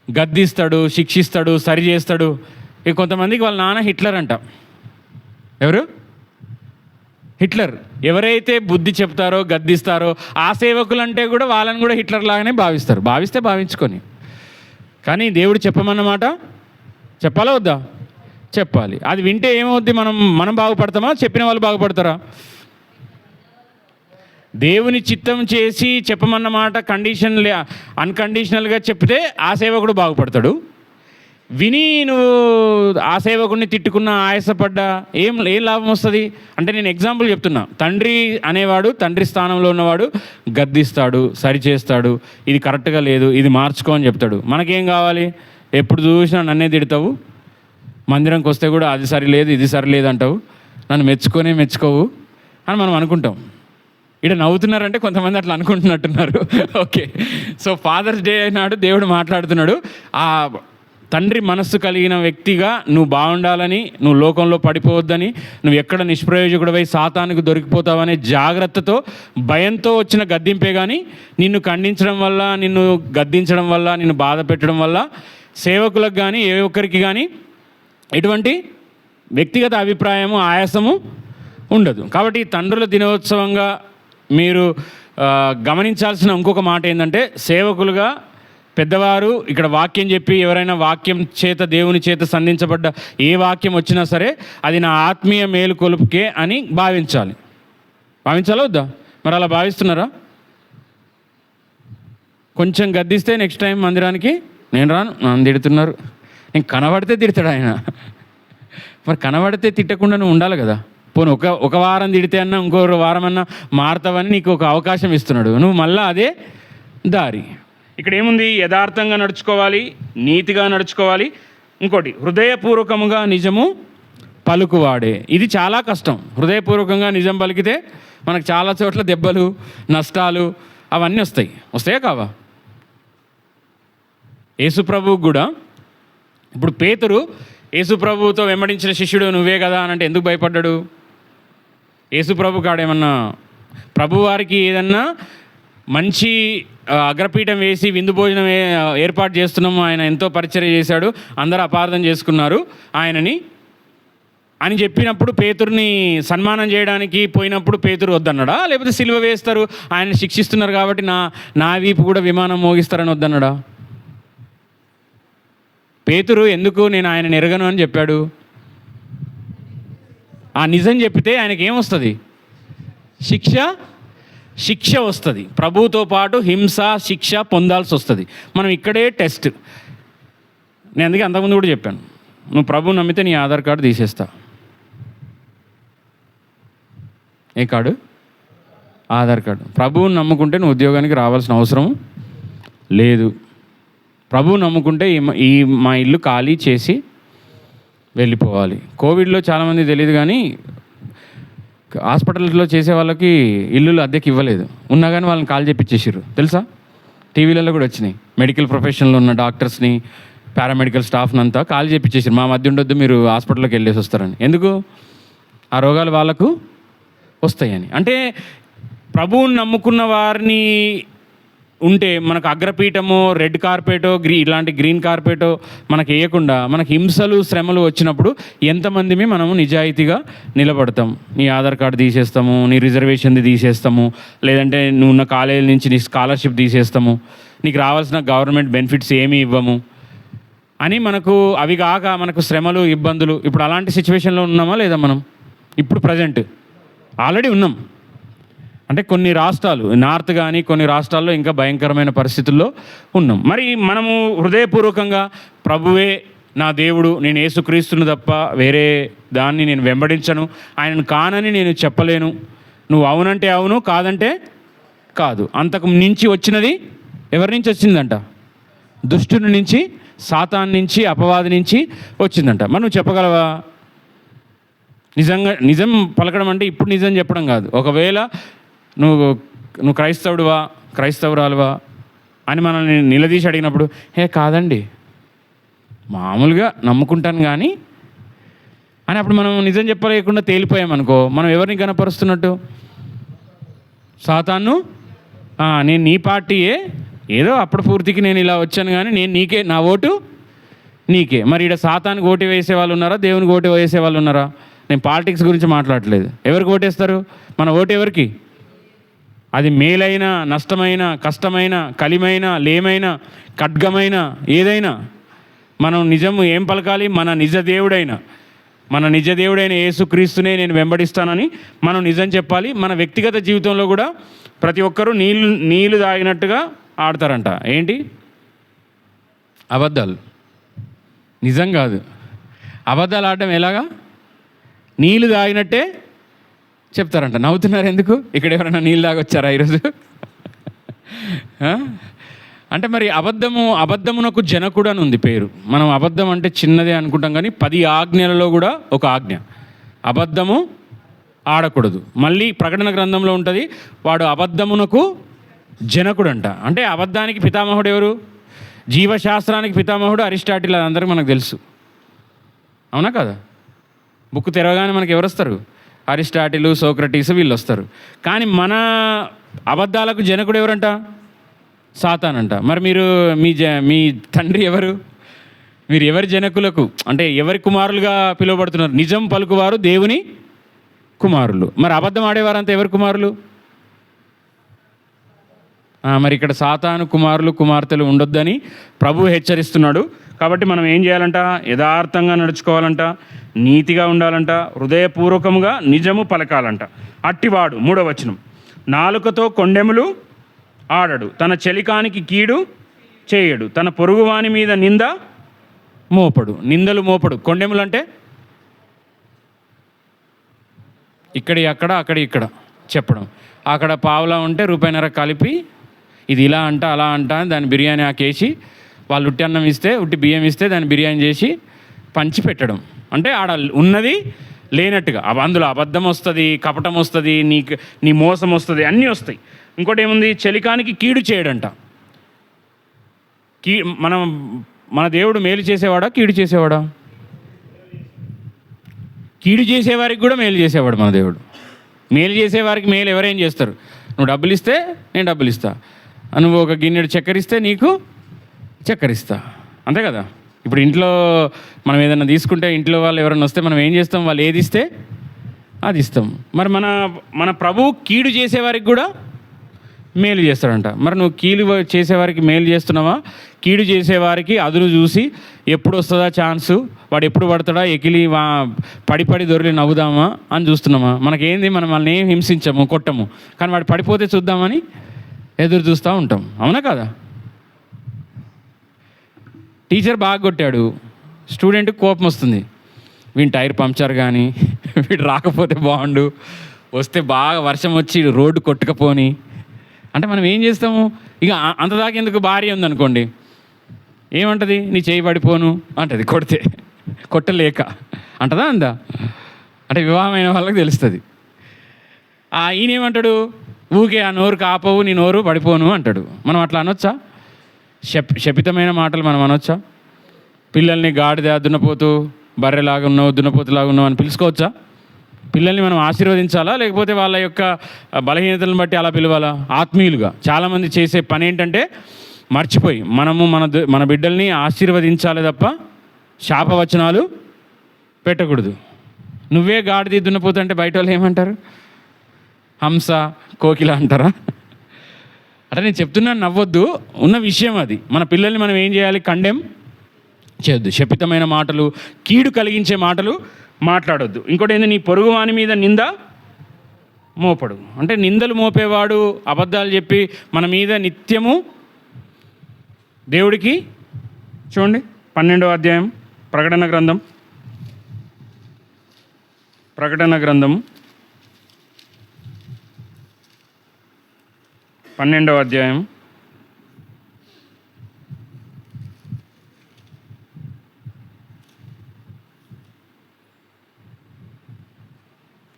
గద్దిస్తాడు, శిక్షిస్తాడు, సరి చేస్తాడు. ఇక కొంతమందికి వాళ్ళ నాన్న హిట్లర్ అంట. ఎవరు? హిట్లర్. ఎవరైతే బుద్ధి చెప్తారో, గద్దిస్తారో ఆ సేవకులంటే కూడా వాళ్ళని కూడా హిట్లర్ లాగానే భావిస్తే భావించుకొని. కానీ దేవుడు చెప్పమన్నమాట చెప్పాలా వద్దా? చెప్పాలి. అది వింటే ఏమవుద్ది? మనం బాగుపడతామా? చెప్పిన వాళ్ళు బాగుపడతారా? దేవుని చిత్తం చేసి చెప్పమన్నమాట అన్కండిషనల్గా చెప్తే ఆ సేవకుడు బాగుపడతాడు. విని నువ్వు ఆ సేవకుడిని తిట్టుకున్నా ఆయాసపడ్డా ఏం లాభం వస్తుంది అంటే నేను ఎగ్జాంపుల్ చెప్తున్నా. తండ్రి అనేవాడు తండ్రి స్థానంలో ఉన్నవాడు గద్దిస్తాడు, సరిచేస్తాడు, ఇది కరెక్ట్గా లేదు, ఇది మార్చుకో అని చెప్తాడు. మనకేం కావాలి? ఎప్పుడు చూసినా నన్నే తిడతావు, మందిరంకి వస్తే కూడా అది సరిలేదు ఇది సరిలేదు అంటావు, నన్ను మెచ్చుకోవు అని మనం అనుకుంటాం. ఇక్కడ నవ్వుతున్నారంటే కొంతమంది అట్లా అనుకుంటున్నట్టున్నారు. ఓకే, సో ఫాదర్స్ డే నాడు దేవుడు మాట్లాడుతున్నాడు. ఆ తండ్రి మనస్సు కలిగిన వ్యక్తిగా నువ్వు బాగుండాలని, నువ్వు లోకంలో పడిపోవద్దని, నువ్వు ఎక్కడ నిష్ప్రయోజకుడివై సాతానికి దొరికిపోతావనే జాగ్రత్తతో, భయంతో వచ్చిన గద్దింపే కానీ నిన్ను ఖండించడం వల్ల, నిన్ను గద్దించడం వల్ల, నిన్ను బాధ పెట్టడం వల్ల సేవకులకు కానీ ఏ ఒక్కరికి కానీ ఎటువంటి వ్యక్తిగత అభిప్రాయము, ఆయాసము ఉండదు. కాబట్టి తండ్రుల దినోత్సవంగా మీరు గమనించాల్సిన ఇంకొక మాట ఏంటంటే, సేవకులుగా పెద్దవారు ఇక్కడ వాక్యం చెప్పి ఎవరైనా వాక్యం చేత దేవుని చేత సంధించబడ్డ ఏ వాక్యం వచ్చినా సరే అది నా ఆత్మీయ మేలు కొలుపుకే అని భావించాలా వద్దా? మరి అలా భావిస్తున్నారా? కొంచెం గద్దిస్తే నెక్స్ట్ టైం మందిరానికి నేను రాను, నన్ను తిడుతున్నారు. నేను కనబడితే తిడతాడు ఆయన. మరి కనబడితే తిట్టకుండా నువ్వు ఉండాలి కదా. పోనీ ఒక వారం తిడితే అన్నా ఇంకో వారం అన్నా మారుతావని నీకు ఒక అవకాశం ఇస్తున్నాడు. నువ్వు మళ్ళీ అదే దారి. ఇక్కడ ఏముంది? యథార్థంగా నడుచుకోవాలి, నీతిగా నడుచుకోవాలి. ఇంకోటి, హృదయపూర్వకముగా నిజము పలుకువాడే. ఇది చాలా కష్టం. హృదయపూర్వకంగా నిజం పలికితే మనకు చాలా చోట్ల దెబ్బలు, నష్టాలు అవన్నీ వస్తాయా కావా? యేసుప్రభువుకు కూడా ఇప్పుడు పేతురు యేసుప్రభువుతో వెంబడించిన శిష్యుడు నువ్వే కదా అని అంటే ఎందుకు భయపడ్డాడు? యేసుప్రభు కాడేమన్నా ప్రభువారికి ఏదన్నా మంచి అగ్రపీఠం వేసి విందు భోజనం ఏర్పాటు చేస్తున్నాము, ఆయన ఎంతో పరిచర్య చేశాడు, అందరూ అపార్థం చేసుకున్నారు ఆయనని అని చెప్పినప్పుడు పేతురుని సన్మానం చేయడానికి పోయినప్పుడు పేతురు వద్దన్నాడా? లేకపోతే సిలువ వేస్తారు ఆయన శిక్షిస్తున్నారు కాబట్టి నా వీపు కూడా విమానం మోగిస్తారని వద్దన్నాడా? పేతురు ఎందుకు నేను ఆయన ఎరగను అని చెప్పాడు? ఆ నిజం చెప్పితే ఆయనకి ఏమొస్తుంది? శిక్ష వస్తుంది. ప్రభువుతో పాటు హింస, శిక్ష పొందాల్సి వస్తుంది. మనం ఇక్కడే టెస్ట్. నేను అందుకే అంతకుముందు కూడా చెప్పాను, నువ్వు ప్రభువు నమ్మితే నీ ఆధార్ కార్డు తీసేస్తా. ఏ కార్డు? ఆధార్ కార్డు. ప్రభువుని నమ్ముకుంటే నువ్వు ఉద్యోగానికి రావాల్సిన అవసరం లేదు. ప్రభువు నమ్ముకుంటే మా ఇల్లు ఖాళీ చేసి వెళ్ళిపోవాలి. కోవిడ్లో చాలామంది తెలియదు కానీ హాస్పిటల్లో చేసే వాళ్ళకి ఇల్లులు అద్దెకి ఇవ్వలేదు, ఉన్నా కానీ వాళ్ళని కాల్ చేపించేసారు తెలుసా? టీవీలలో కూడా వచ్చినాయి. మెడికల్ ప్రొఫెషన్లో ఉన్న డాక్టర్స్ని, పారామెడికల్ స్టాఫ్ని అంతా కాల్ చేపించేసారు, మా మధ్య ఉండొద్దు, మీరు హాస్పిటల్లోకి వెళ్ళేసి వస్తారని. ఎందుకు? ఆ రోగాలు వాళ్ళకు వస్తాయని. అంటే ప్రభువుని నమ్ముకున్న వారిని ఉంటే మనకు అగ్రపీఠమో, రెడ్ కార్పెటో, ఇలాంటి గ్రీన్ కార్పెటో మనకు వేయకుండా మనకు హింసలు, శ్రమలు వచ్చినప్పుడు ఎంతమందిమి మనము నిజాయితీగా నిలబడతాం? నీ ఆధార్ కార్డు తీసేస్తాము, నీ రిజర్వేషన్ది తీసేస్తాము, లేదంటే నువ్వు ఉన్న కాలేజీ నుంచి నీ స్కాలర్షిప్ తీసేస్తాము, నీకు రావాల్సిన గవర్నమెంట్ బెనిఫిట్స్ ఏమీ ఇవ్వము అని మనకు అవి కాక మనకు శ్రమలు, ఇబ్బందులు. ఇప్పుడు అలాంటి సిచ్యువేషన్లో ఉన్నామా లేదా? మనం ఇప్పుడు ప్రజెంట్ ఆల్రెడీ ఉన్నాం. అంటే కొన్ని రాష్ట్రాలు, నార్త్ కానీ కొన్ని రాష్ట్రాల్లో ఇంకా భయంకరమైన పరిస్థితుల్లో ఉన్నాం. మరి మనము హృదయపూర్వకంగా ప్రభువే నా దేవుడు, నేను యేసుక్రీస్తును తప్ప వేరే దాన్ని నేను వెంబడించను, ఆయనను కానని నేను చెప్పలేను, నువ్వు అవునంటే అవును, కాదంటే కాదు, అంతకు మించి వచ్చినది ఎవరి నుంచి వచ్చిందంట? దుష్టుని నుంచి, సాతాను నుంచి, అపవాది నుంచి వచ్చిందంట. మరి నువ్వు చెప్పగలవా? నిజం పలకడం అంటే ఇప్పుడు నిజం చెప్పడం కాదు. ఒకవేళ నువ్వు క్రైస్తవురాలువా అని మనల్ని నిలదీసి అడిగినప్పుడు కాదండి, మామూలుగా నమ్ముకుంటాను కానీ అని అప్పుడు మనం నిజం చెప్పలేకుండా తేలిపోయామనుకో, మనం ఎవరిని కనపరుస్తున్నట్టు? సాతాను. నేను నీ పార్టీయే, ఏదో అప్పుడు పూర్తికి నేను ఇలా వచ్చాను కానీ నేను నీకే, నా ఓటు నీకే. మరి ఇక్కడ సాతానికి ఓటు వేసే వాళ్ళు ఉన్నారా? దేవునికి ఓటు వేసే వాళ్ళు ఉన్నారా? నేను పాలిటిక్స్ గురించి మాట్లాడట్లేదు. ఎవరికి ఓటేస్తారు? మన ఓటు ఎవరికి? అది మేలైన, నష్టమైన, కష్టమైన, కలిమైన, లేమైన, ఖడ్గమైన, ఏదైనా మనం నిజము ఏం పలకాలి? మన నిజ దేవుడైన యేసుక్రీస్తునే నేను వెంబడిస్తానని మనం నిజం చెప్పాలి. మన వ్యక్తిగత జీవితంలో కూడా ప్రతి ఒక్కరూ నీళ్ళు తాగినట్టుగా ఆడతారంట. ఏంటి? అబద్ధాలు. నిజం కాదు. అబద్ధాలు ఆడడం ఎలాగా? నీళ్ళు తాగినట్టే చెప్తారంట. నవ్వుతున్నారు ఎందుకు? ఇక్కడ ఎవరైనా నీళ్ళు తాగొచ్చారా ఈరోజు? అంటే మరి అబద్ధమునకు జనకుడు అని ఉంది పేరు. మనం అబద్ధం అంటే చిన్నదే అనుకుంటాం, కానీ 10 ఆజ్ఞలలో కూడా ఒక ఆజ్ఞ అబద్ధము ఆడకూడదు. మళ్ళీ ప్రకటన గ్రంథంలో ఉంటుంది, వాడు అబద్ధమునకు జనకుడు అంట. అంటే అబద్ధానికి పితామహుడు ఎవరు? జీవశాస్త్రానికి పితామహుడు అరిస్టాటిల్. అందరికీ మనకు తెలుసు, అవునా కదా? బుక్ తెరవగానే మనకి ఎవరు వస్తారు? అరిస్టాటిల్, సోక్రటీస్, వీళ్ళు వస్తారు. కానీ మన అబద్ధాలకు జనకుడు ఎవరంట? సాతానంట. మరి మీరు మీ తండ్రి ఎవరు? మీరు ఎవరి జనకులకు అంటే ఎవరి కుమారులుగా పిలువబడుతున్నారు? నిజం పలుకువారు దేవుని కుమారులు. మరి అబద్ధం ఆడేవారంతా ఎవరి కుమారులు? మరి ఇక్కడ సాతాను కుమారులు కుమార్తెలు ఉండొద్దని ప్రభువు హెచ్చరిస్తున్నాడు. కాబట్టి మనం ఏం చేయాలంట? యథార్థంగా నడుచుకోవాలంట, నీతిగా ఉండాలంట, హృదయపూర్వకంగా నిజము పలకాలంట. అట్టివాడు 3వ వచనం, నాలుకతో కొండెములు ఆడడు, తన చెలికానికి కీడు చేయడు, తన పొరుగువాని మీద నింద మోపడు. నిందలు మోపడు. కొండెములు అంటే ఇక్కడి అక్కడ, అక్కడి ఇక్కడ చెప్పడం. అక్కడ పావులా ఉంటే రూపాయిన్నర కలిపి ఇది ఇలా అంట అలా అంట అని దాన్ని బిర్యానీ ఆకేసి, వాళ్ళు ఉట్టి అన్నం ఇస్తే ఉట్టి బియ్యం ఇస్తే దాన్ని బిర్యానీ చేసి పంచి పెట్టడం. అంటే ఆడ ఉన్నది లేనట్టుగా. అందులో అబద్ధం వస్తుంది, కపటం వస్తుంది, నీ మోసం వస్తుంది, అన్నీ వస్తాయి. ఇంకోటి ఏముంది? చెలికానికి కీడు చేయడంట. మన దేవుడు మేలు చేసేవాడా కీడు చేసేవాడా? కీడు చేసేవారికి కూడా మేలు చేసేవాడు మన దేవుడు. మేలు చేసేవారికి మేలు ఎవరేం చేస్తారు? నువ్వు డబ్బులు ఇస్తే నేను డబ్బులు ఇస్తా, నువ్వు ఒక గిన్నెడు చక్కెర ఇస్తే నీకు చక్కెర ఇస్తా, అంతే కదా? ఇప్పుడు ఇంట్లో మనం ఏదైనా తీసుకుంటే ఇంట్లో వాళ్ళు ఎవరైనా వస్తే మనం ఏం చేస్తాం? వాళ్ళు ఏది ఇస్తే అది ఇస్తాం. మరి మన ప్రభువు కీడు చేసేవారికి కూడా మేలు చేస్తాడంట. మరి నువ్వు కీడు చేసేవారికి మేలు చేస్తున్నావా? కీడు చేసేవారికి అదును చూసి ఎప్పుడు వస్తుందా ఛాన్సు, వాడు ఎప్పుడు పడతాడా, ఎకిలి పడి దొరికి నవ్వుదామా అని చూస్తున్నామా? మనకేంది, మనం వాళ్ళని ఏం హింసించము, కొట్టము, కానీ వాడు పడిపోతే చూద్దామని ఎదురు చూస్తూ ఉంటాం, అవునా కదా? టీచర్ బాగా కొట్టాడు, స్టూడెంట్కి కోపం వస్తుంది. వీని టైర్ పంక్చర్ కానీ, వీడు రాకపోతే బాగుండు, వస్తే బాగా వర్షం వచ్చి రోడ్డు కొట్టుకపోని అంటే మనం ఏం చేస్తాము? ఇక అంతదాకా ఎందుకు? భార్య ఉందనుకోండి, ఏమంటది? నీ చేయి పడిపోను అంటది, కొడితే కొట్టలేక అంటదా అందా? అంటే వివాహమైన వాళ్ళకి తెలుస్తుంది. ఈయనేమంటాడు? ఊకే ఆ నోరు కాపవు, నీ నోరు పడిపోను అంటాడు. మనం అట్లా అనొచ్చా? శపితమైన మాటలు మనం అనొచ్చా? పిల్లల్ని గాడిద, దున్నపోతూ, బర్రెలాగా ఉన్నావు, దున్నపోతులాగా ఉన్నావు అని పిలుచుకోవచ్చా? పిల్లల్ని మనం ఆశీర్వదించాలా, లేకపోతే వాళ్ళ యొక్క బలహీనతలను బట్టి అలా పిలవాలా? ఆత్మీయులుగా చాలామంది చేసే పని ఏంటంటే మర్చిపోయి మనము మన బిడ్డల్ని ఆశీర్వదించాలి తప్ప శాపవచనాలు పెట్టకూడదు. నువ్వే గాడిద దున్నపోతుంటే బయట వాళ్ళు ఏమంటారు? హంస, కోకిల అంటారా? అంటే నేను చెప్తున్నాను, నవ్వొద్దు, ఉన్న విషయం అది. మన పిల్లల్ని మనం ఏం చేయాలి? కండెం చేయొద్దు. శపితమైన మాటలు, కీడు కలిగించే మాటలు మాట్లాడొద్దు. ఇంకోటి ఏంది? నీ పొరుగువాని మీద నింద మోపడు. అంటే నిందలు మోపేవాడు, అబద్ధాలు చెప్పి మన మీద నిత్యము దేవుడికి చూడండి 12వ అధ్యాయం ప్రకటన గ్రంథం 12వ అధ్యాయం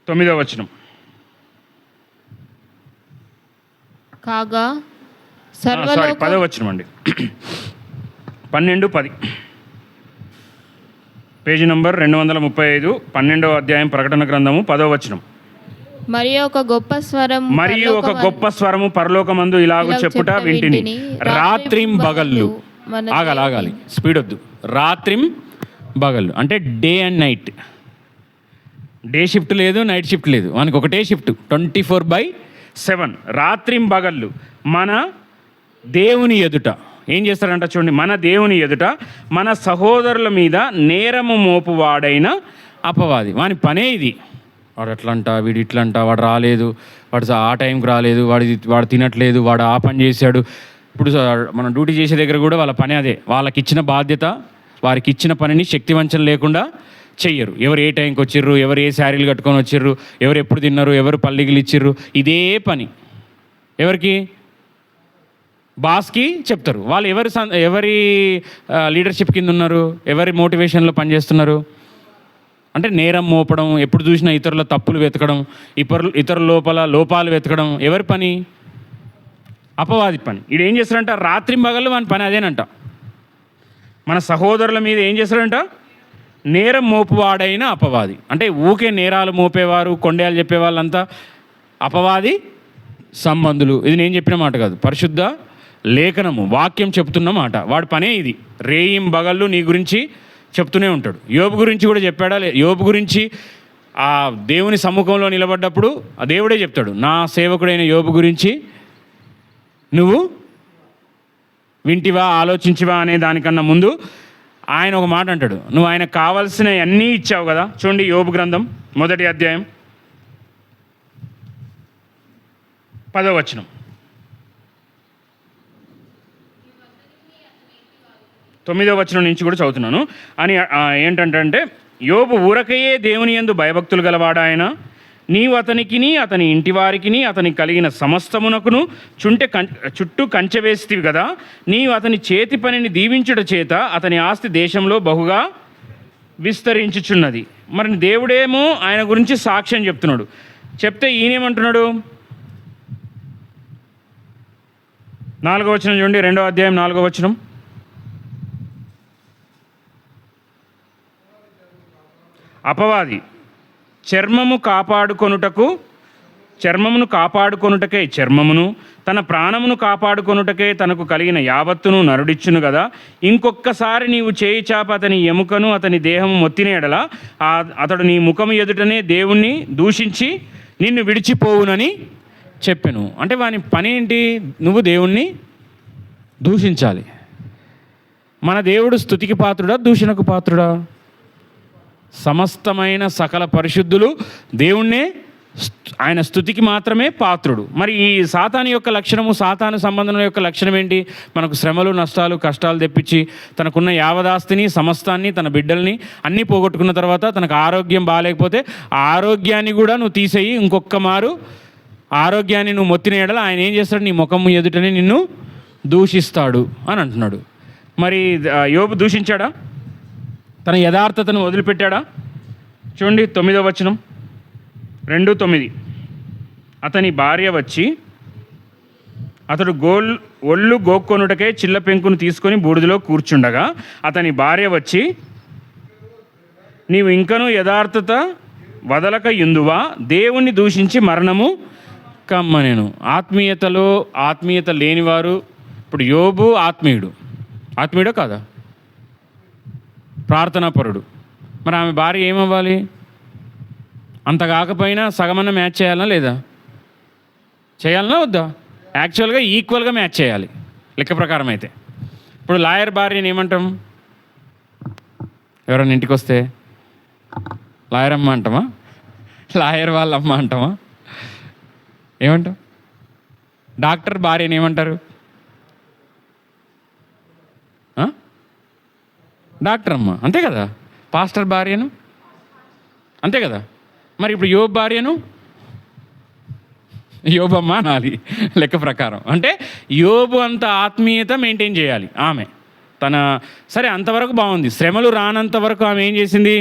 9వ వచనం. కాగా 10వ వచనం అండి. 12:10 పేజీ నంబర్ 235, 12వ అధ్యాయం ప్రకటన గ్రంథము 10వ వచనం. మరియు ఒక గొప్ప స్వరము పరలోకమందు ఇలాగ చెప్పుట వింటిని, రాత్రింబగళ్ళు. ఆగాలి, స్పీడ్ వద్దు. రాత్రింబగళ్ళు అంటే day and night. Day shift లేదు, నైట్ షిఫ్ట్ లేదు, మనకి ఒకటే షిఫ్ట్ 24/7. రాత్రింబగళ్ళు మన దేవుని ఎదుట ఏం చేస్తారంట చూడండి. మన దేవుని ఎదుట మన సహోదరుల మీద నేరము మోపువాడైన అపవాది. వాని పనే ఇది. వాడు అట్లంట, వీడు ఇట్లంట, వాడు రాలేదు, వాడు ఆ టైంకి రాలేదు, వాడు తినట్లేదు, వాడు ఆ పని చేశాడు. ఇప్పుడు మనం డ్యూటీ చేసే దగ్గర కూడా వాళ్ళ పని అదే. వాళ్ళకి ఇచ్చిన బాధ్యత వారికి ఇచ్చిన పనిని శక్తివంచన లేకుండా చెయ్యరు. ఎవరు ఏ టైంకి వచ్చిర్రు, ఎవరు ఏ శారీలు కట్టుకొని వచ్చిర్రు, ఎవరు ఎప్పుడు తిన్నారు, ఎవరు పల్లిగిలు ఇచ్చిర్రు, ఇదే పని. ఎవరికి? బాస్కి చెప్తారు. వాళ్ళు ఎవరి లీడర్షిప్ కింద ఉన్నారు, ఎవరి మోటివేషన్లో పనిచేస్తున్నారు అంటే నేరం మోపడం, ఎప్పుడు చూసినా ఇతరుల తప్పులు వెతకడం, ఇతరుల లోపాలు వెతకడం ఎవరి పని? అపవాది పని. వీడు ఏం చేస్తాడంట, రాత్రింబగళ్ళు వాని పని అదేనంట. మన సహోదరుల మీద ఏం చేస్తాడంట, నేరం మోపువాడైన అపవాది. అంటే ఊకే నేరాలు మోపేవారు, కొండయాలు చెప్పేవాళ్ళంతా అపవాది సంబంధులు. ఇది నేను చెప్పిన మాట కాదు, పరిశుద్ధ లేఖనము, వాక్యం చెప్తున్న మాట. వాడి పనే ఇది. రేయిం బగళ్ళు నీ గురించి చెప్తూనే ఉంటాడు. యోబు గురించి కూడా చెప్పాడా? యోబు గురించి ఆ దేవుని సమ్ముఖంలో నిలబడ్డప్పుడు ఆ దేవుడే చెప్తాడు, నా సేవకుడైన యోబు గురించి నువ్వు వింటివా, ఆలోచించివా అనే దానికన్నా ముందు ఆయన ఒక మాట అంటాడు, నువ్వు ఆయనకు కావాల్సిన అన్నీ ఇచ్చావు కదా. చూడండి యోబు గ్రంథం 1వ అధ్యాయం 10వ వచనం. 9వ వచనం నుంచి కూడా చదువుతున్నాను. అని ఏంటంటే, యోబు ఊరకయే దేవుని యందు భయభక్తులు గలవాడాయన, నీవు అతనికిని అతని ఇంటి వారికిని అతనికి కలిగిన సమస్తమునకును చుట్టూ కంచె వేస్తివి కదా. నీవు అతని చేతి పనిని దీవించుట చేత అతని ఆస్తి దేశంలో బహుగా విస్తరించుచున్నది. మరి దేవుడేమో ఆయన గురించి సాక్ష్యం చెప్తున్నాడు. చెప్తే ఈయనేమంటున్నాడు? 4వ వచనం చూడండి, 2వ అధ్యాయం 4వ వచనం. అపవాది చర్మమును కాపాడుకొనుటకే చర్మమును, తన ప్రాణమును కాపాడుకొనుటకే తనకు కలిగిన యావత్తును నరుడిచ్చును కదా. ఇంకొక్కసారి నీవు చేయి చాప అతని ఎముకను అతని దేహము మొత్తిన ఎడల అతడు నీ ముఖము ఎదుటనే దేవుణ్ణి దూషించి నిన్ను విడిచిపోవునని చెప్పెను. అంటే వాని పని ఏంటి? నువ్వు దేవుణ్ణి దూషించాలి. మన దేవుడు స్తుతికి పాత్రుడా, దూషణకు పాత్రుడా? సమస్తమైన సకల పరిశుద్ధులు దేవుణ్ణే, ఆయన స్తుతికి మాత్రమే పాత్రుడు. మరి ఈ సాతాను యొక్క లక్షణము, సాతాను సంబంధం యొక్క లక్షణం ఏంటి? మనకు శ్రమలు, నష్టాలు, కష్టాలు తెప్పించి తనకున్న యావదాస్తిని, సమస్తాన్ని, తన బిడ్డల్ని అన్నీ పోగొట్టుకున్న తర్వాత తనకు ఆరోగ్యం బాగాలేకపోతే ఆ ఆరోగ్యాన్ని కూడా నువ్వు తీసేయి, ఇంకొక మారు ఆరోగ్యాన్ని నువ్వు మొత్తిన ఎడల ఆయన ఏం చేస్తాడు? నీ ముఖము ఎదుటనే నిన్ను దూషిస్తాడు అని అంటున్నాడు. మరి యోబు దూషించాడా? తన యథార్థతను వదిలిపెట్టాడా? చూడండి 9వ వచనం, 2:9. అతని భార్య వచ్చి అతడు ఒళ్ళు గోక్కొనుటకే చిల్ల పెంకును తీసుకొని బూడిదలో కూర్చుండగా అతని భార్య వచ్చి, నీవు ఇంకనూ యథార్థత వదలక యుందువా, దేవుణ్ణి దూషించి మరణము కమ్మనెను. ఆత్మీయత లేనివారు, ఇప్పుడు యోబు ఆత్మీయుడో కాదా? ప్రార్థనాపరుడు. మరి ఆమె భార్య ఏమవ్వాలి? అంత కాకపోయినా సగమన్న మ్యాచ్ చేయాలా లేదా? చేయాలన్నా వద్దా? యాక్చువల్గా ఈక్వల్గా మ్యాచ్ చేయాలి లెక్క ప్రకారం అయితే. ఇప్పుడు లాయర్ భార్యని ఏమంటాం? ఎవరైనా ఇంటికి వస్తే లాయర్ అమ్మ అంటామా? లాయర్ వాళ్ళ అమ్మ అంటామా? ఏమంటాం? డాక్టర్ భార్యని ఏమంటారు? డాక్టర్ అమ్మ, అంతే కదా. పాస్టర్ భార్యను అంతే కదా. మరి ఇప్పుడు యోబు భార్యను యోబమ్మ అనాలి లెక్క ప్రకారం. అంటే యోబు అంత ఆత్మీయత మెయింటైన్ చేయాలి ఆమె. సరే అంతవరకు బాగుంది. శ్రమలు రానంత వరకు ఆమె ఏం చేసింది?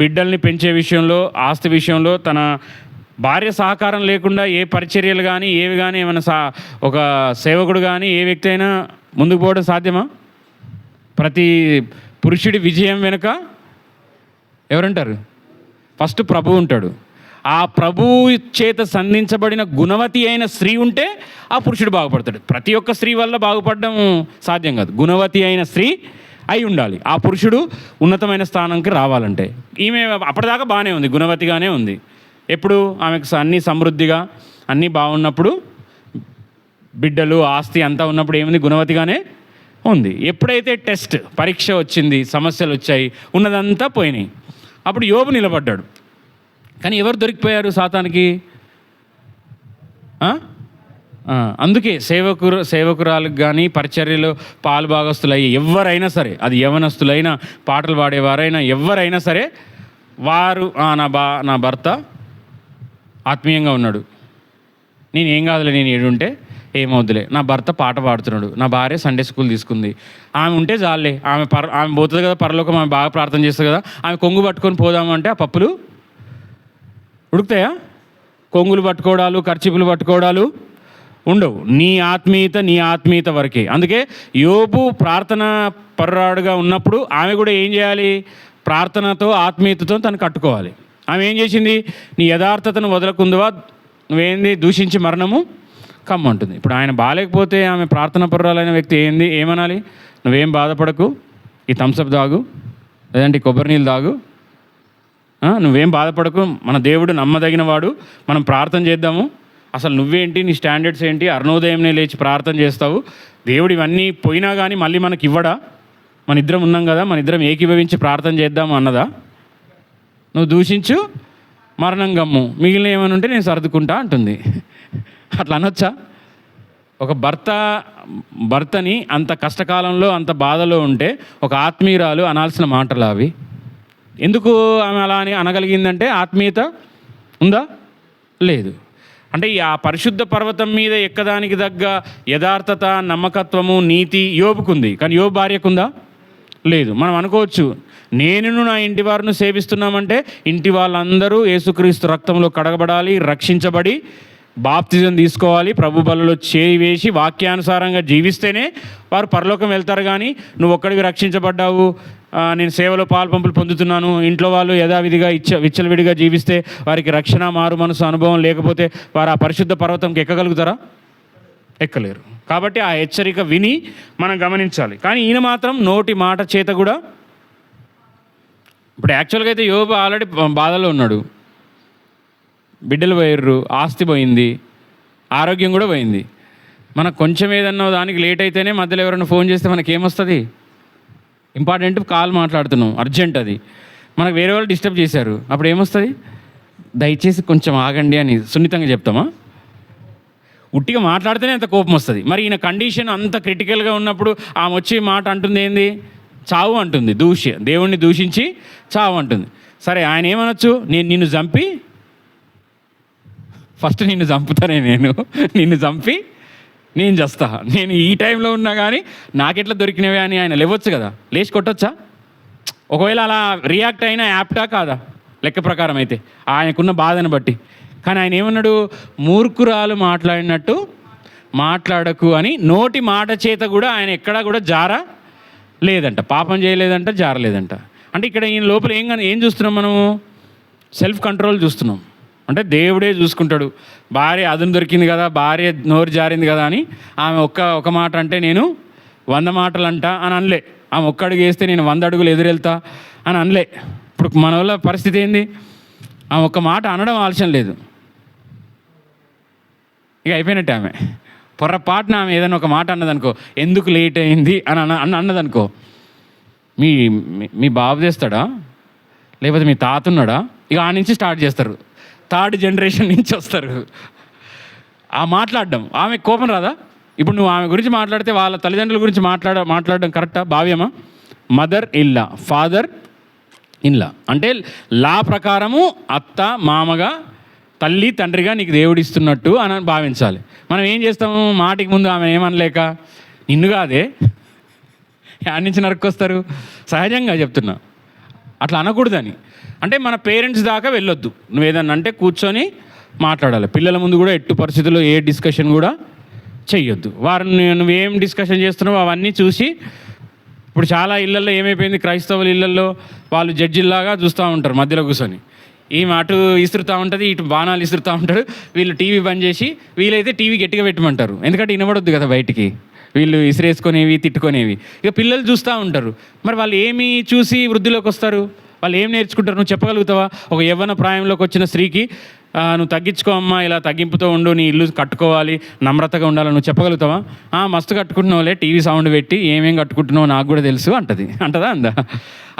బిడ్డల్ని పెంచే విషయంలో, ఆస్తి విషయంలో తన భార్య సహకారం లేకుండా ఏ పరిచర్యలు కానీ ఏవి కానీ ఏమైనా ఒక సేవకుడు కానీ ఏ వ్యక్తి అయినా ముందుకు పోవడం సాధ్యమా? ప్రతి పురుషుడి విజయం వెనుక ఎవరుంటారు? ఫస్ట్ ప్రభువు ఉంటాడు. ఆ ప్రభువు చేత సంధించబడిన గుణవతి అయిన స్త్రీ ఉంటే ఆ పురుషుడు బాగుపడతాడు. ప్రతి ఒక్క స్త్రీ వల్ల బాగుపడడం సాధ్యం కాదు. గుణవతి అయిన స్త్రీ అయి ఉండాలి ఆ పురుషుడు ఉన్నతమైన స్థానంకి రావాలంటే. ఈమె అప్పటిదాకా బాగానే ఉంది, గుణవతిగానే ఉంది. ఎప్పుడు ఆమెకు అన్నీ సమృద్ధిగా అన్నీ బాగున్నప్పుడు, బిడ్డలు, ఆస్తి అంతా ఉన్నప్పుడు ఏముంది? గుణవతిగానే ఉంది. ఎప్పుడైతే పరీక్ష వచ్చింది, సమస్యలు వచ్చాయి, ఉన్నదంతా పోయినాయి, అప్పుడు యోబు నిలబడ్డాడు. కానీ ఎవరు దొరికిపోయారు సాతానికి? అందుకే సేవకురాలకు కానీ పరిచర్యలో పాలు భాగస్తులయ్యి ఎవరైనా సరే, అది యవనస్తులైనా పాటలు పాడేవారైనా ఎవరైనా సరే, వారు నా భర్త ఆత్మీయంగా ఉన్నాడు, నేను ఏం కాదులే, నేను ఏడుంటే ఏమవుద్దులే, నా భర్త పాట పాడుతున్నాడు, నా భార్య సండే స్కూల్ తీసుకుంది, ఆమె ఉంటే చాలే, ఆమె పోతుంది కదా పరలోకం, ఆమె బాగా ప్రార్థన చేస్తుంది కదా, ఆమె కొంగు పట్టుకొని పోదామంటే ఆ పప్పులు ఉడుకుతాయా? కొంగులు పట్టుకోవడాలు, ఖర్చీపులు పట్టుకోవడాలు ఉండవు. నీ ఆత్మీయత వరకే. అందుకే యోబు ప్రార్థన పర్రాడుగా ఉన్నప్పుడు ఆమె కూడా ఏం చేయాలి? ప్రార్థనతో ఆత్మీయతతో తను కట్టుకోవాలి. ఆమె ఏం చేసింది? నీ యథార్థతను వదలకుందువా, నువ్వేంది దూషించి మరణము కమ్మంటుంది. ఇప్పుడు ఆయన బాగాలేకపోతే ఆమె ప్రార్థన పర్రాలైన వ్యక్తి ఏమనాలి? నువ్వేం బాధపడకు, ఈ థమ్సప్ తాగు, లేదంటే ఈ కొబ్బరి నీళ్ళు తాగు, నువ్వేం బాధపడకు, మన దేవుడు నమ్మదగిన వాడు, మనం ప్రార్థన చేద్దాము, అసలు నువ్వేంటి, నీ స్టాండర్డ్స్ ఏంటి, అరుణోదయంనే లేచి ప్రార్థన చేస్తావు, దేవుడు ఇవన్నీ పోయినా కానీ మళ్ళీ మనకి ఇవ్వడా, మన ఇద్దరం ఉన్నాం కదా, మన ఇద్దరం ఏకీభవించి ప్రార్థన చేద్దాము అన్నదా? నువ్వు దూషించు, మరణం గమ్ము, మిగిలిన ఏమైనా ఉంటే నేను సర్దుకుంటా అంటుంది. అట్లా అనొచ్చా? ఒక భర్తని అంత కష్టకాలంలో అంత బాధలో ఉంటే ఒక ఆత్మీయురాలు అనాల్సిన మాటలు అవి. ఎందుకు ఆమె అలా అని అనగలిగిందంటే ఆత్మీయత ఉందా? లేదు. అంటే ఆ పరిశుద్ధ పర్వతం మీద ఎక్కదానికి తగ్గ యథార్థత, నమ్మకత్వము, నీతి యోబుకుంది, కానీ యోబు భార్యకుందా? లేదు. మనం అనుకోవచ్చు, నేను నా ఇంటి వారిని సేవిస్తున్నామంటే ఇంటి వాళ్ళందరూ యేసుక్రీస్తు రక్తంలో కడగబడాలి, రక్షించబడి బాప్తిజం తీసుకోవాలి, ప్రభు బలలో చేయి వేసి వాక్యానుసారంగా జీవిస్తేనే వారు పరలోకం వెళ్తారు. కానీ నువ్వు ఒక్కడివి రక్షించబడ్డావు, నేను సేవలో పాల్పంపులు పొందుతున్నాను, ఇంట్లో వాళ్ళు యథావిధిగా విచ్చలవిడిగా జీవిస్తే వారికి రక్షణ, మారు మనసు అనుభవం లేకపోతే వారు ఆ పరిశుద్ధ పర్వతంకి ఎక్కగలుగుతారా? ఎక్కలేరు. కాబట్టి ఆ హెచ్చరిక విని మనం గమనించాలి. కానీ ఈయన మాత్రం నోటి మాట చేత కూడా, ఇప్పుడు యాక్చువల్గా అయితే యోబు ఆల్రెడీ బాధలో ఉన్నాడు, బిడ్డలు పోయిర్రు, ఆస్తి పోయింది, ఆరోగ్యం కూడా పోయింది. మనకు కొంచెం ఏదన్నా దానికి లేట్ అయితేనే మధ్యలో ఎవరైనా ఫోన్ చేస్తే మనకేమొస్తుంది? ఇంపార్టెంట్ కాల్ మాట్లాడుతున్నాం, అర్జెంట్, అది మనకు వేరే వాళ్ళు డిస్టర్బ్ చేశారు, అప్పుడు ఏమొస్తుంది? దయచేసి కొంచెం ఆగండి అని సున్నితంగా చెప్తామా? ఉట్టిగా మాట్లాడితేనే అంత కోపం వస్తుంది. మరి ఈయన కండిషన్ అంత క్రిటికల్గా ఉన్నప్పుడు ఆమె వచ్చి మాట అంటుంది ఏంది? చావు అంటుంది, దేవుణ్ణి దూషించి చావు అంటుంది. సరే, ఆయన ఏమనొచ్చు? నేను నిన్ను చంపి, ఫస్ట్ నిన్ను చంపుతానే, నిన్ను చంపి నేను చేస్తా, నేను ఈ టైంలో ఉన్నా కానీ నాకెట్లా దొరికినవే అని ఆయన లేవచ్చు కదా, లేచి కొట్టొచ్చా? ఒకవేళ అలా రియాక్ట్ అయినా యాప్టా కాదా లెక్క ప్రకారం అయితే ఆయనకున్న బాధను బట్టి? కానీ ఆయన ఏమన్నాడు? మూర్ఖురాలు మాట్లాడినట్టు మాట్లాడకు అని నోటి మాట చేత కూడా ఆయన ఎక్కడా కూడా జార లేదంట, పాపం చేయలేదంట, జారలేదంట. అంటే ఇక్కడ ఈయన లోపల ఏం చూస్తున్నాం మనము? సెల్ఫ్ కంట్రోల్ చూస్తున్నాం. అంటే దేవుడే చూసుకుంటాడు. భార్య అదును దొరికింది కదా, భార్య నోరు జారింది కదా అని ఆమె ఒక మాట అంటే నేను 100 మాటలు అంట అని అనలే. ఆమె ఒక్క అడుగు వేస్తే నేను 100 అడుగులు ఎదురెళ్తా అని అనలే. ఇప్పుడు మన వల్ల పరిస్థితి ఏంది? ఆమె ఒక్క మాట అనడం ఆలస్యం లేదు, ఇక అయిపోయినట్టే. ఆమె పొరపాటున ఆమె ఏదైనా ఒక మాట అన్నదనుకో, ఎందుకు లేట్ అయింది అని అన్నదనుకో, మీ బాబు చేస్తాడా, లేకపోతే మీ తాత ఉన్నాడా, ఇక ఆ నుంచి స్టార్ట్ చేస్తారు. 3rd జనరేషన్ నుంచి వస్తారు ఆ మాట్లాడడం. ఆమె కోపం రాదా? ఇప్పుడు నువ్వు ఆమె గురించి మాట్లాడితే వాళ్ళ తల్లిదండ్రుల గురించి మాట్లాడడం కరెక్టా, భావ్యమా? మదర్ ఇల్లా, ఫాదర్ ఇన్లా అంటే లా ప్రకారము అత్త మామగా, తల్లి తండ్రిగా నీకు దేవుడు ఇస్తున్నట్టు అని భావించాలి. మనం ఏం చేస్తాము? మాటికి ముందు ఆమె ఏమనలేక, నిన్ను కాదే యాడ్ నుంచి నరుక్కొస్తారు, సహజంగా చెప్తున్నా, అట్లా అనకూడదని. అంటే మన పేరెంట్స్ దాకా వెళ్ళొద్దు. నువ్వు ఏదన్నా అంటే కూర్చొని మాట్లాడాలి. పిల్లల ముందు కూడా ఎట్టు పరిస్థితుల్లో ఏ డిస్కషన్ కూడా చెయ్యొద్దు. వారిని నువ్వేం డిస్కషన్ చేస్తున్నావు అవన్నీ చూసి, ఇప్పుడు చాలా ఇళ్ళల్లో ఏమైపోయింది, క్రైస్తవుల ఇళ్ళల్లో వాళ్ళు జడ్జిల్లాగా చూస్తూ ఉంటారు మధ్యలో కూర్చొని. ఈమె అటు ఇసురుతూ ఉంటుంది, ఇటు బాణాలు ఇసురుతూ ఉంటాడు, వీళ్ళు టీవీ బంద్ చేసి, వీలైతే టీవీ గట్టిగా పెట్టమంటారు, ఎందుకంటే వినబడొద్దు కదా బయటికి, వీళ్ళు ఇసిరేసుకునేవి తిట్టుకునేవి. ఇక పిల్లలు చూస్తూ ఉంటారు. మరి వాళ్ళు ఏమి చూసి వృద్ధిలోకి వస్తారు? వాళ్ళు ఏం నేర్చుకుంటారు? నువ్వు చెప్పగలుగుతావా? ఒక యవ్వన ప్రాయంలోకి వచ్చిన స్త్రీకి నువ్వు తగ్గించుకో అమ్మా, ఇలా తగ్గింపుతో ఉండు, నీ ఇల్లు కట్టుకోవాలి, నమ్రతగా ఉండాలి, నువ్వు చెప్పగలుగుతావా? మస్తు కట్టుకుంటున్నావులే, టీవీ సౌండ్ పెట్టి ఏమేం కట్టుకుంటున్నావు నాకు కూడా తెలుసు అంటదా? అందా?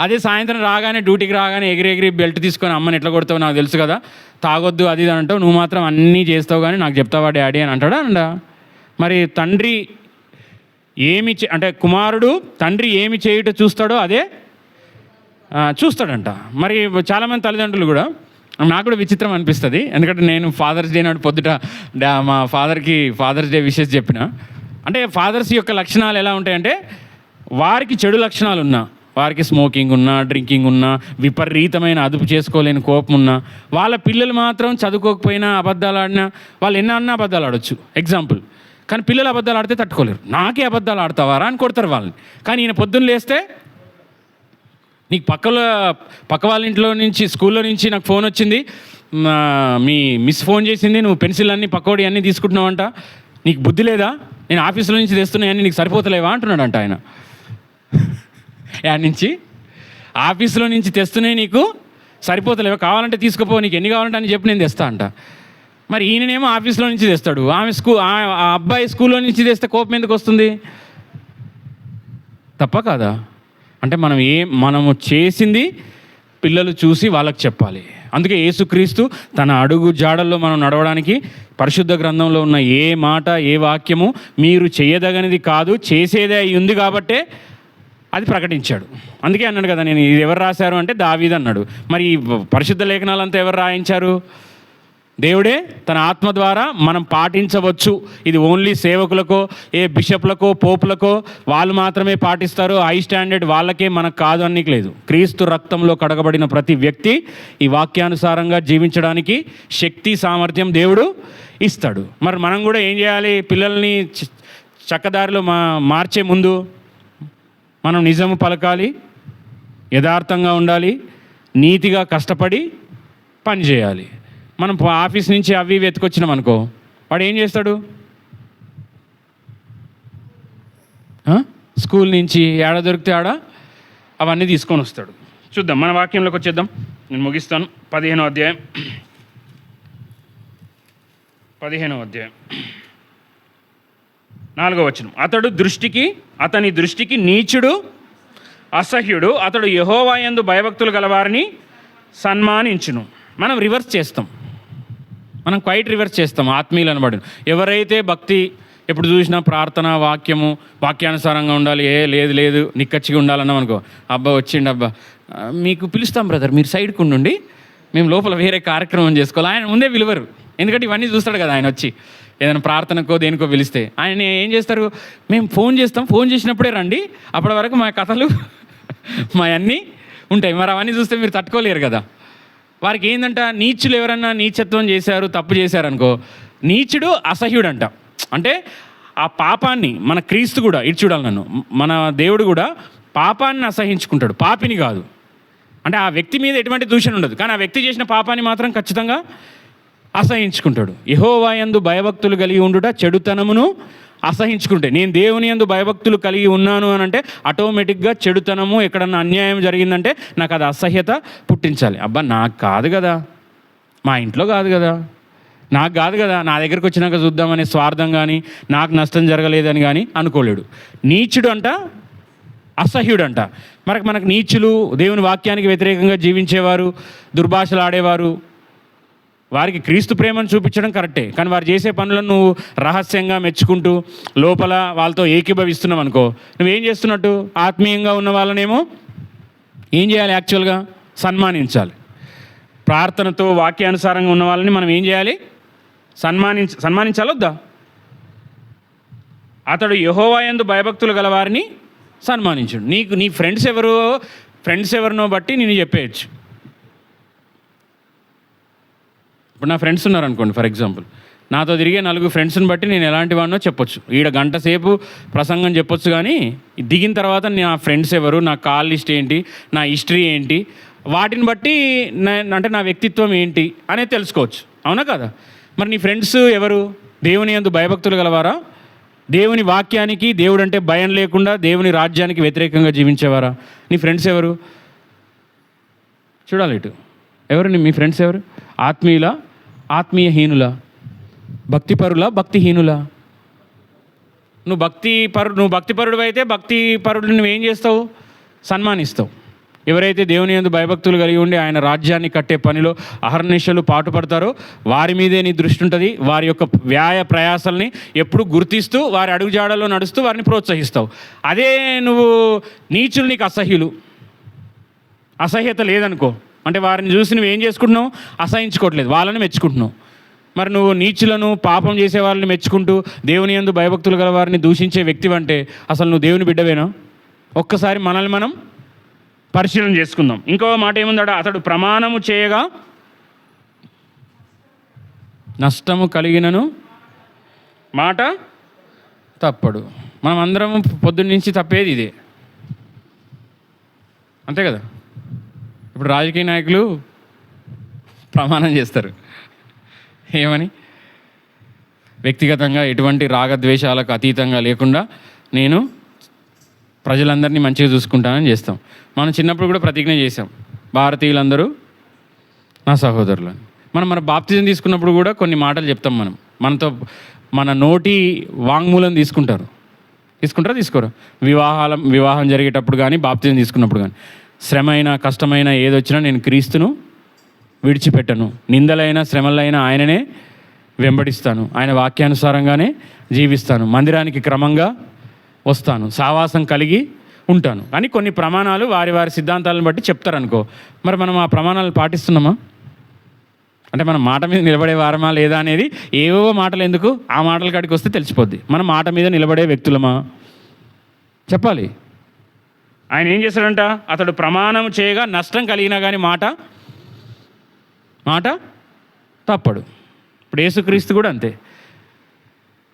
అదే సాయంత్రం రాగానే, డ్యూటీకి రాగానే ఎగిరి బెల్ట్ తీసుకొని అమ్మని ఎట్లా కొడతావు నాకు తెలుసు కదా, తాగొద్దు అది అంటావు, నువ్వు మాత్రం అన్నీ చేస్తావు కానీ నాకు చెప్తావా డాడీ అని అంటాడా? మరి తండ్రి అంటే కుమారుడు తండ్రి ఏమి చేయుట చూస్తాడో అదే చూస్తాడంట. మరి చాలామంది తల్లిదండ్రులు కూడా, నాకు కూడా విచిత్రం అనిపిస్తుంది, ఎందుకంటే నేను ఫాదర్స్ డే నాడు పొద్దుట మా ఫాదర్స్ డే విషెస్ చెప్పిన. అంటే ఫాదర్స్ యొక్క లక్షణాలు ఎలా ఉంటాయంటే, వారికి చెడు లక్షణాలు ఉన్నా, వారికి స్మోకింగ్ ఉన్నా, డ్రింకింగ్ ఉన్నా, విపరీతమైన అదుపు చేసుకోలేని కోపం ఉన్నా, వాళ్ళ పిల్లలు మాత్రం చదువుకోకపోయినా అబద్ధాలు ఆడినా, వాళ్ళు ఎన్నన్నా అబద్ధాలు ఆడొచ్చు ఎగ్జాంపుల్. కానీ పిల్లలు అబద్ధాలు ఆడితే తట్టుకోలేరు. నాకే అబద్ధాలు ఆడతావారా అని కొడతారు వాళ్ళని. కానీ ఈయన పొద్దున్న లేస్తే, నీకు పక్క వాళ్ళ ఇంట్లో నుంచి స్కూల్లో నుంచి నాకు ఫోన్ వచ్చింది, మీ మిస్ ఫోన్ చేసింది, నువ్వు పెన్సిల్ అన్నీ పక్కోడి అన్నీ తీసుకుంటున్నావంట, నీకు బుద్ధి లేదా, నేను ఆఫీసులో నుంచి తెస్తున్నాయని నీకు సరిపోతలేవా అంటున్నాడంట ఆయన. యాడ్ నుంచి ఆఫీసులో నుంచి తెస్తున్నాయి నీకు సరిపోతలేవా, కావాలంటే తీసుకుపో, నీకు ఎన్ని కావాలంటే అని చెప్పి నేను తెస్తా అంట. మరి ఈయననేమో ఆఫీస్లో నుంచి తెస్తాడు, ఆ అబ్బాయి స్కూల్లో నుంచి తెస్తే కోపం ఎందుకు వస్తుంది? తప్ప కాదా? అంటే మనము చేసింది పిల్లలు చూసి వాళ్ళకి చెప్పాలి. అందుకే యేసుక్రీస్తు తన అడుగు జాడల్లో మనం నడవడానికి పరిశుద్ధ గ్రంథంలో ఉన్న ఏ మాట, ఏ వాక్యము మీరు చేయదగనిది కాదు, చేసేదే అయి ఉంది కాబట్టే అది ప్రకటించాడు. అందుకే అన్నాడు కదా, నేను ఇది ఎవరు రాశారు అంటే దావీదు అన్నాడు. మరి ఈ పరిశుద్ధ లేఖనాలంతా ఎవరు రాయించారు? దేవుడే తన ఆత్మ ద్వారా మనం పాటించవచ్చు. ఇది ఓన్లీ సేవకులకో, ఏ బిషప్లకో, పోపులకో వాళ్ళు మాత్రమే పాటిస్తారు, హై స్టాండర్డ్ వాళ్ళకే, మనకు కాదు అనికి లేదు. క్రీస్తు రక్తంలో కడగబడిన ప్రతి వ్యక్తి ఈ వాక్యానుసారంగా జీవించడానికి శక్తి, సామర్థ్యం దేవుడు ఇస్తాడు. మరి మనం కూడా ఏం చేయాలి? పిల్లల్ని చక్కదారిలో మార్చే ముందు మనం నిజము పలకాలి, యథార్థంగా ఉండాలి, నీతిగా కష్టపడి పని చేయాలి. మనం ఆఫీస్ నుంచి అవి వెతుకొచ్చినాం అనుకో, వాడు ఏం చేస్తాడు? స్కూల్ నుంచి ఏడ దొరికితే ఆడ అవన్నీ తీసుకొని వస్తాడు. చూద్దాం, మన వాక్యంలోకి వచ్చేద్దాం, నేను ముగిస్తాను. 15వ అధ్యాయం 4వ వచనం. అతని దృష్టికి నీచుడు, అసహ్యుడు, అతడు యెహోవా యందు భయభక్తులు గలవారిని సన్మానించును. మనం రివర్స్ చేస్తాం, మనం క్వైట్ రివర్స్ చేస్తాం. ఆత్మీయులు అనబడి ఎవరైతే భక్తి ఎప్పుడు చూసినా ప్రార్థన, వాక్యానుసారంగా ఉండాలి, లేదు నిక్కచ్చిగా ఉండాలన్నాం అనుకో, అబ్బా వచ్చిండు, అబ్బా మీకు పిలుస్తాం బ్రదర్, మీరు సైడ్కి ఉండండి, మేము లోపల వేరే కార్యక్రమం చేసుకోవాలి. ఆయన ముందే పిలువరు, ఎందుకంటే ఇవన్నీ చూస్తాడు కదా. ఆయన వచ్చి ఏదైనా ప్రార్థనకో దేనికో పిలిస్తే ఆయన ఏం చేస్తారు? మేము ఫోన్ చేస్తాం, ఫోన్ చేసినప్పుడే రండి, అప్పటి వరకు మా కథలు మా అన్నీ ఉంటాయి. మరి అవన్నీ చూస్తే మీరు తట్టుకోలేరు కదా. వారికి ఏంటంట, నీచులు ఎవరన్నా నీచత్వం చేశారు, తప్పు చేశారనుకో, నీచుడు అసహ్యుడు అంట. అంటే ఆ పాపాన్ని, మన క్రీస్తు కూడా ఇటు చూడాలి, మన దేవుడు కూడా పాపాన్ని అసహించుకుంటాడు, పాపిని కాదు. అంటే ఆ వ్యక్తి మీద ఎటువంటి దూషణ ఉండదు, కానీ ఆ వ్యక్తి చేసిన పాపాన్ని మాత్రం ఖచ్చితంగా అసహించుకుంటాడు. యెహోవా యందు భయభక్తులు కలిగి ఉండుట చెడుతనమును అసహించుకుంటే, నేను దేవుని యందు భయభక్తులు కలిగి ఉన్నాను అని అంటే ఆటోమేటిక్గా చెడుతనము, ఎక్కడన్నా అన్యాయం జరిగిందంటే నాకు అది అసహ్యత పుట్టించాలి. అబ్బా నాకు కాదు కదా, మా ఇంట్లో కాదు కదా, నాకు కాదు కదా, నా దగ్గరికి వచ్చినాక చూద్దామనే స్వార్థం కానీ, నాకు నష్టం జరగలేదని కానీ అనుకోలేడు. నీచుడు అంట, అసహ్యుడు అంట. మనకు నీచులు, దేవుని వాక్యానికి వ్యతిరేకంగా జీవించేవారు, దుర్భాషలు ఆడేవారు, వారికి క్రీస్తు ప్రేమను చూపించడం కరెక్టే, కానీ వారు చేసే పనులను నువ్వు రహస్యంగా మెచ్చుకుంటూ లోపల వాళ్ళతో ఏకీభవిస్తున్నావు అనుకో, నువ్వేం చేస్తున్నట్టు? ఆత్మీయంగా ఉన్న వాళ్ళనేమో ఏం చేయాలి? యాక్చువల్గా సన్మానించాలి. ప్రార్థనతో వాక్యానుసారంగా ఉన్న వాళ్ళని మనం ఏం చేయాలి? సన్మానించాలొద్దా? అతడు యెహోవా యందు భయభక్తులు గలవారిని సన్మానించుడు. నీ ఫ్రెండ్స్ ఎవరినో బట్టి నేను చెప్పేయచ్చు. ఇప్పుడు నా ఫ్రెండ్స్ ఉన్నారనుకోండి, ఫర్ ఎగ్జాంపుల్, నాతో తిరిగే 4 ఫ్రెండ్స్ని బట్టి నేను ఎలాంటి వాడినో చెప్పొచ్చు. ఈడ గంట సేపు ప్రసంగం చెప్పొచ్చు, కానీ దిగిన తర్వాత నా ఫ్రెండ్స్ ఎవరు, నా కాల్ లిస్ట్ ఏంటి, నా హిస్టరీ ఏంటి, వాటిని బట్టి అంటే నా వ్యక్తిత్వం ఏంటి అనేది తెలుసుకోవచ్చు. అవునా కదా? మరి నీ ఫ్రెండ్స్ ఎవరు? దేవుని యందు భయభక్తులు గలవారా? దేవుని వాక్యానికి, దేవుడు అంటే భయం లేకుండా దేవుని రాజ్యానికి వ్యతిరేకంగా జీవించేవారా? నీ ఫ్రెండ్స్ ఎవరు? చూడాలి ఇటు. ఎవరు మీ ఫ్రెండ్స్? ఎవరు? ఆత్మీయుల, ఆత్మీయహీనుల, భక్తిపరుల, భక్తిహీనుల? నువ్వు భక్తిపరుడు అయితే భక్తిపరుడు నువ్వేం చేస్తావు? సన్మానిస్తావు. ఎవరైతే దేవుని యందు భయభక్తులు కలిగి ఉండి ఆయన రాజ్యాన్ని కట్టే పనిలో అహర్నిశలు పాటుపడతారో వారి మీదే నీ దృష్టి ఉంటుంది. వారి యొక్క వ్యాయ ప్రయాసాలని ఎప్పుడు గుర్తిస్తూ వారి అడుగుజాడల్లో నడుస్తూ వారిని ప్రోత్సహిస్తావు. అదే నువ్వు నీచులు, నీకు అసహ్యత లేదనుకో, అంటే వారిని చూసి నువ్వు ఏం చేసుకుంటున్నావు, అసహించుకోవట్లేదు, వాళ్ళని మెచ్చుకుంటున్నావు. మరి నువ్వు నీచులను, పాపం చేసే వాళ్ళని మెచ్చుకుంటూ దేవుని యందు భయభక్తులు గల వారిని దూషించే వ్యక్తివంటే అసలు నువ్వు దేవుని బిడ్డవేనా? ఒక్కసారి మనల్ని మనం పరిశీలన చేసుకుందాం. ఇంకో మాట ఏముందాడ, అతడు ప్రమాణము చేయగా నష్టము కలిగినను మాట తప్పడు. మనం అందరం పొద్దున్న నుంచి తప్పేది ఇదే, అంతే కదా. ఇప్పుడు రాజకీయ నాయకులు ప్రమాణం చేస్తారు ఏమని, వ్యక్తిగతంగా ఎటువంటి రాగద్వేషాలకు అతీతంగా లేకుండా నేను ప్రజలందరినీ మంచిగా చూసుకుంటానని చేస్తాం. మనం చిన్నప్పుడు కూడా ప్రతిజ్ఞ చేసాం, భారతీయులందరూ నా సహోదరులు. మన బాప్తిజం తీసుకున్నప్పుడు కూడా కొన్ని మాటలు చెప్తాం. మనతో మన నోటి వాంగ్మూలం తీసుకుంటారా తీసుకోరా? వివాహం జరిగేటప్పుడు కానీ బాప్తిజం తీసుకున్నప్పుడు కానీ శ్రమ అయినా కష్టమైనా ఏదొచ్చినా నేను క్రీస్తును విడిచిపెట్టను, నిందలైనా శ్రమలైనా ఆయననే వెంబడిస్తాను, ఆయన వాక్యానుసారంగానే జీవిస్తాను, మందిరానికి క్రమంగా వస్తాను, సావాసం కలిగి ఉంటాను అని కొన్ని ప్రమాణాలు వారి సిద్ధాంతాలను బట్టి చెప్తారనుకో. మరి మనం ఆ ప్రమాణాలు పాటిస్తున్నామా? అంటే మనం మాట మీద నిలబడే వారమా లేదా అనేది ఏవో మాటలు ఎందుకు, ఆ మాటల కాడికి వస్తే తెలిసిపోద్ది. మనం మాట మీద నిలబడే వ్యక్తులమా చెప్పాలి. ఆయన ఏం చేశాడంట, అతడు ప్రమాణం చేయగా నష్టం కలిగినా కానీ మాట తప్పడు. ఇప్పుడు యేసుక్రీస్తు కూడా అంతే.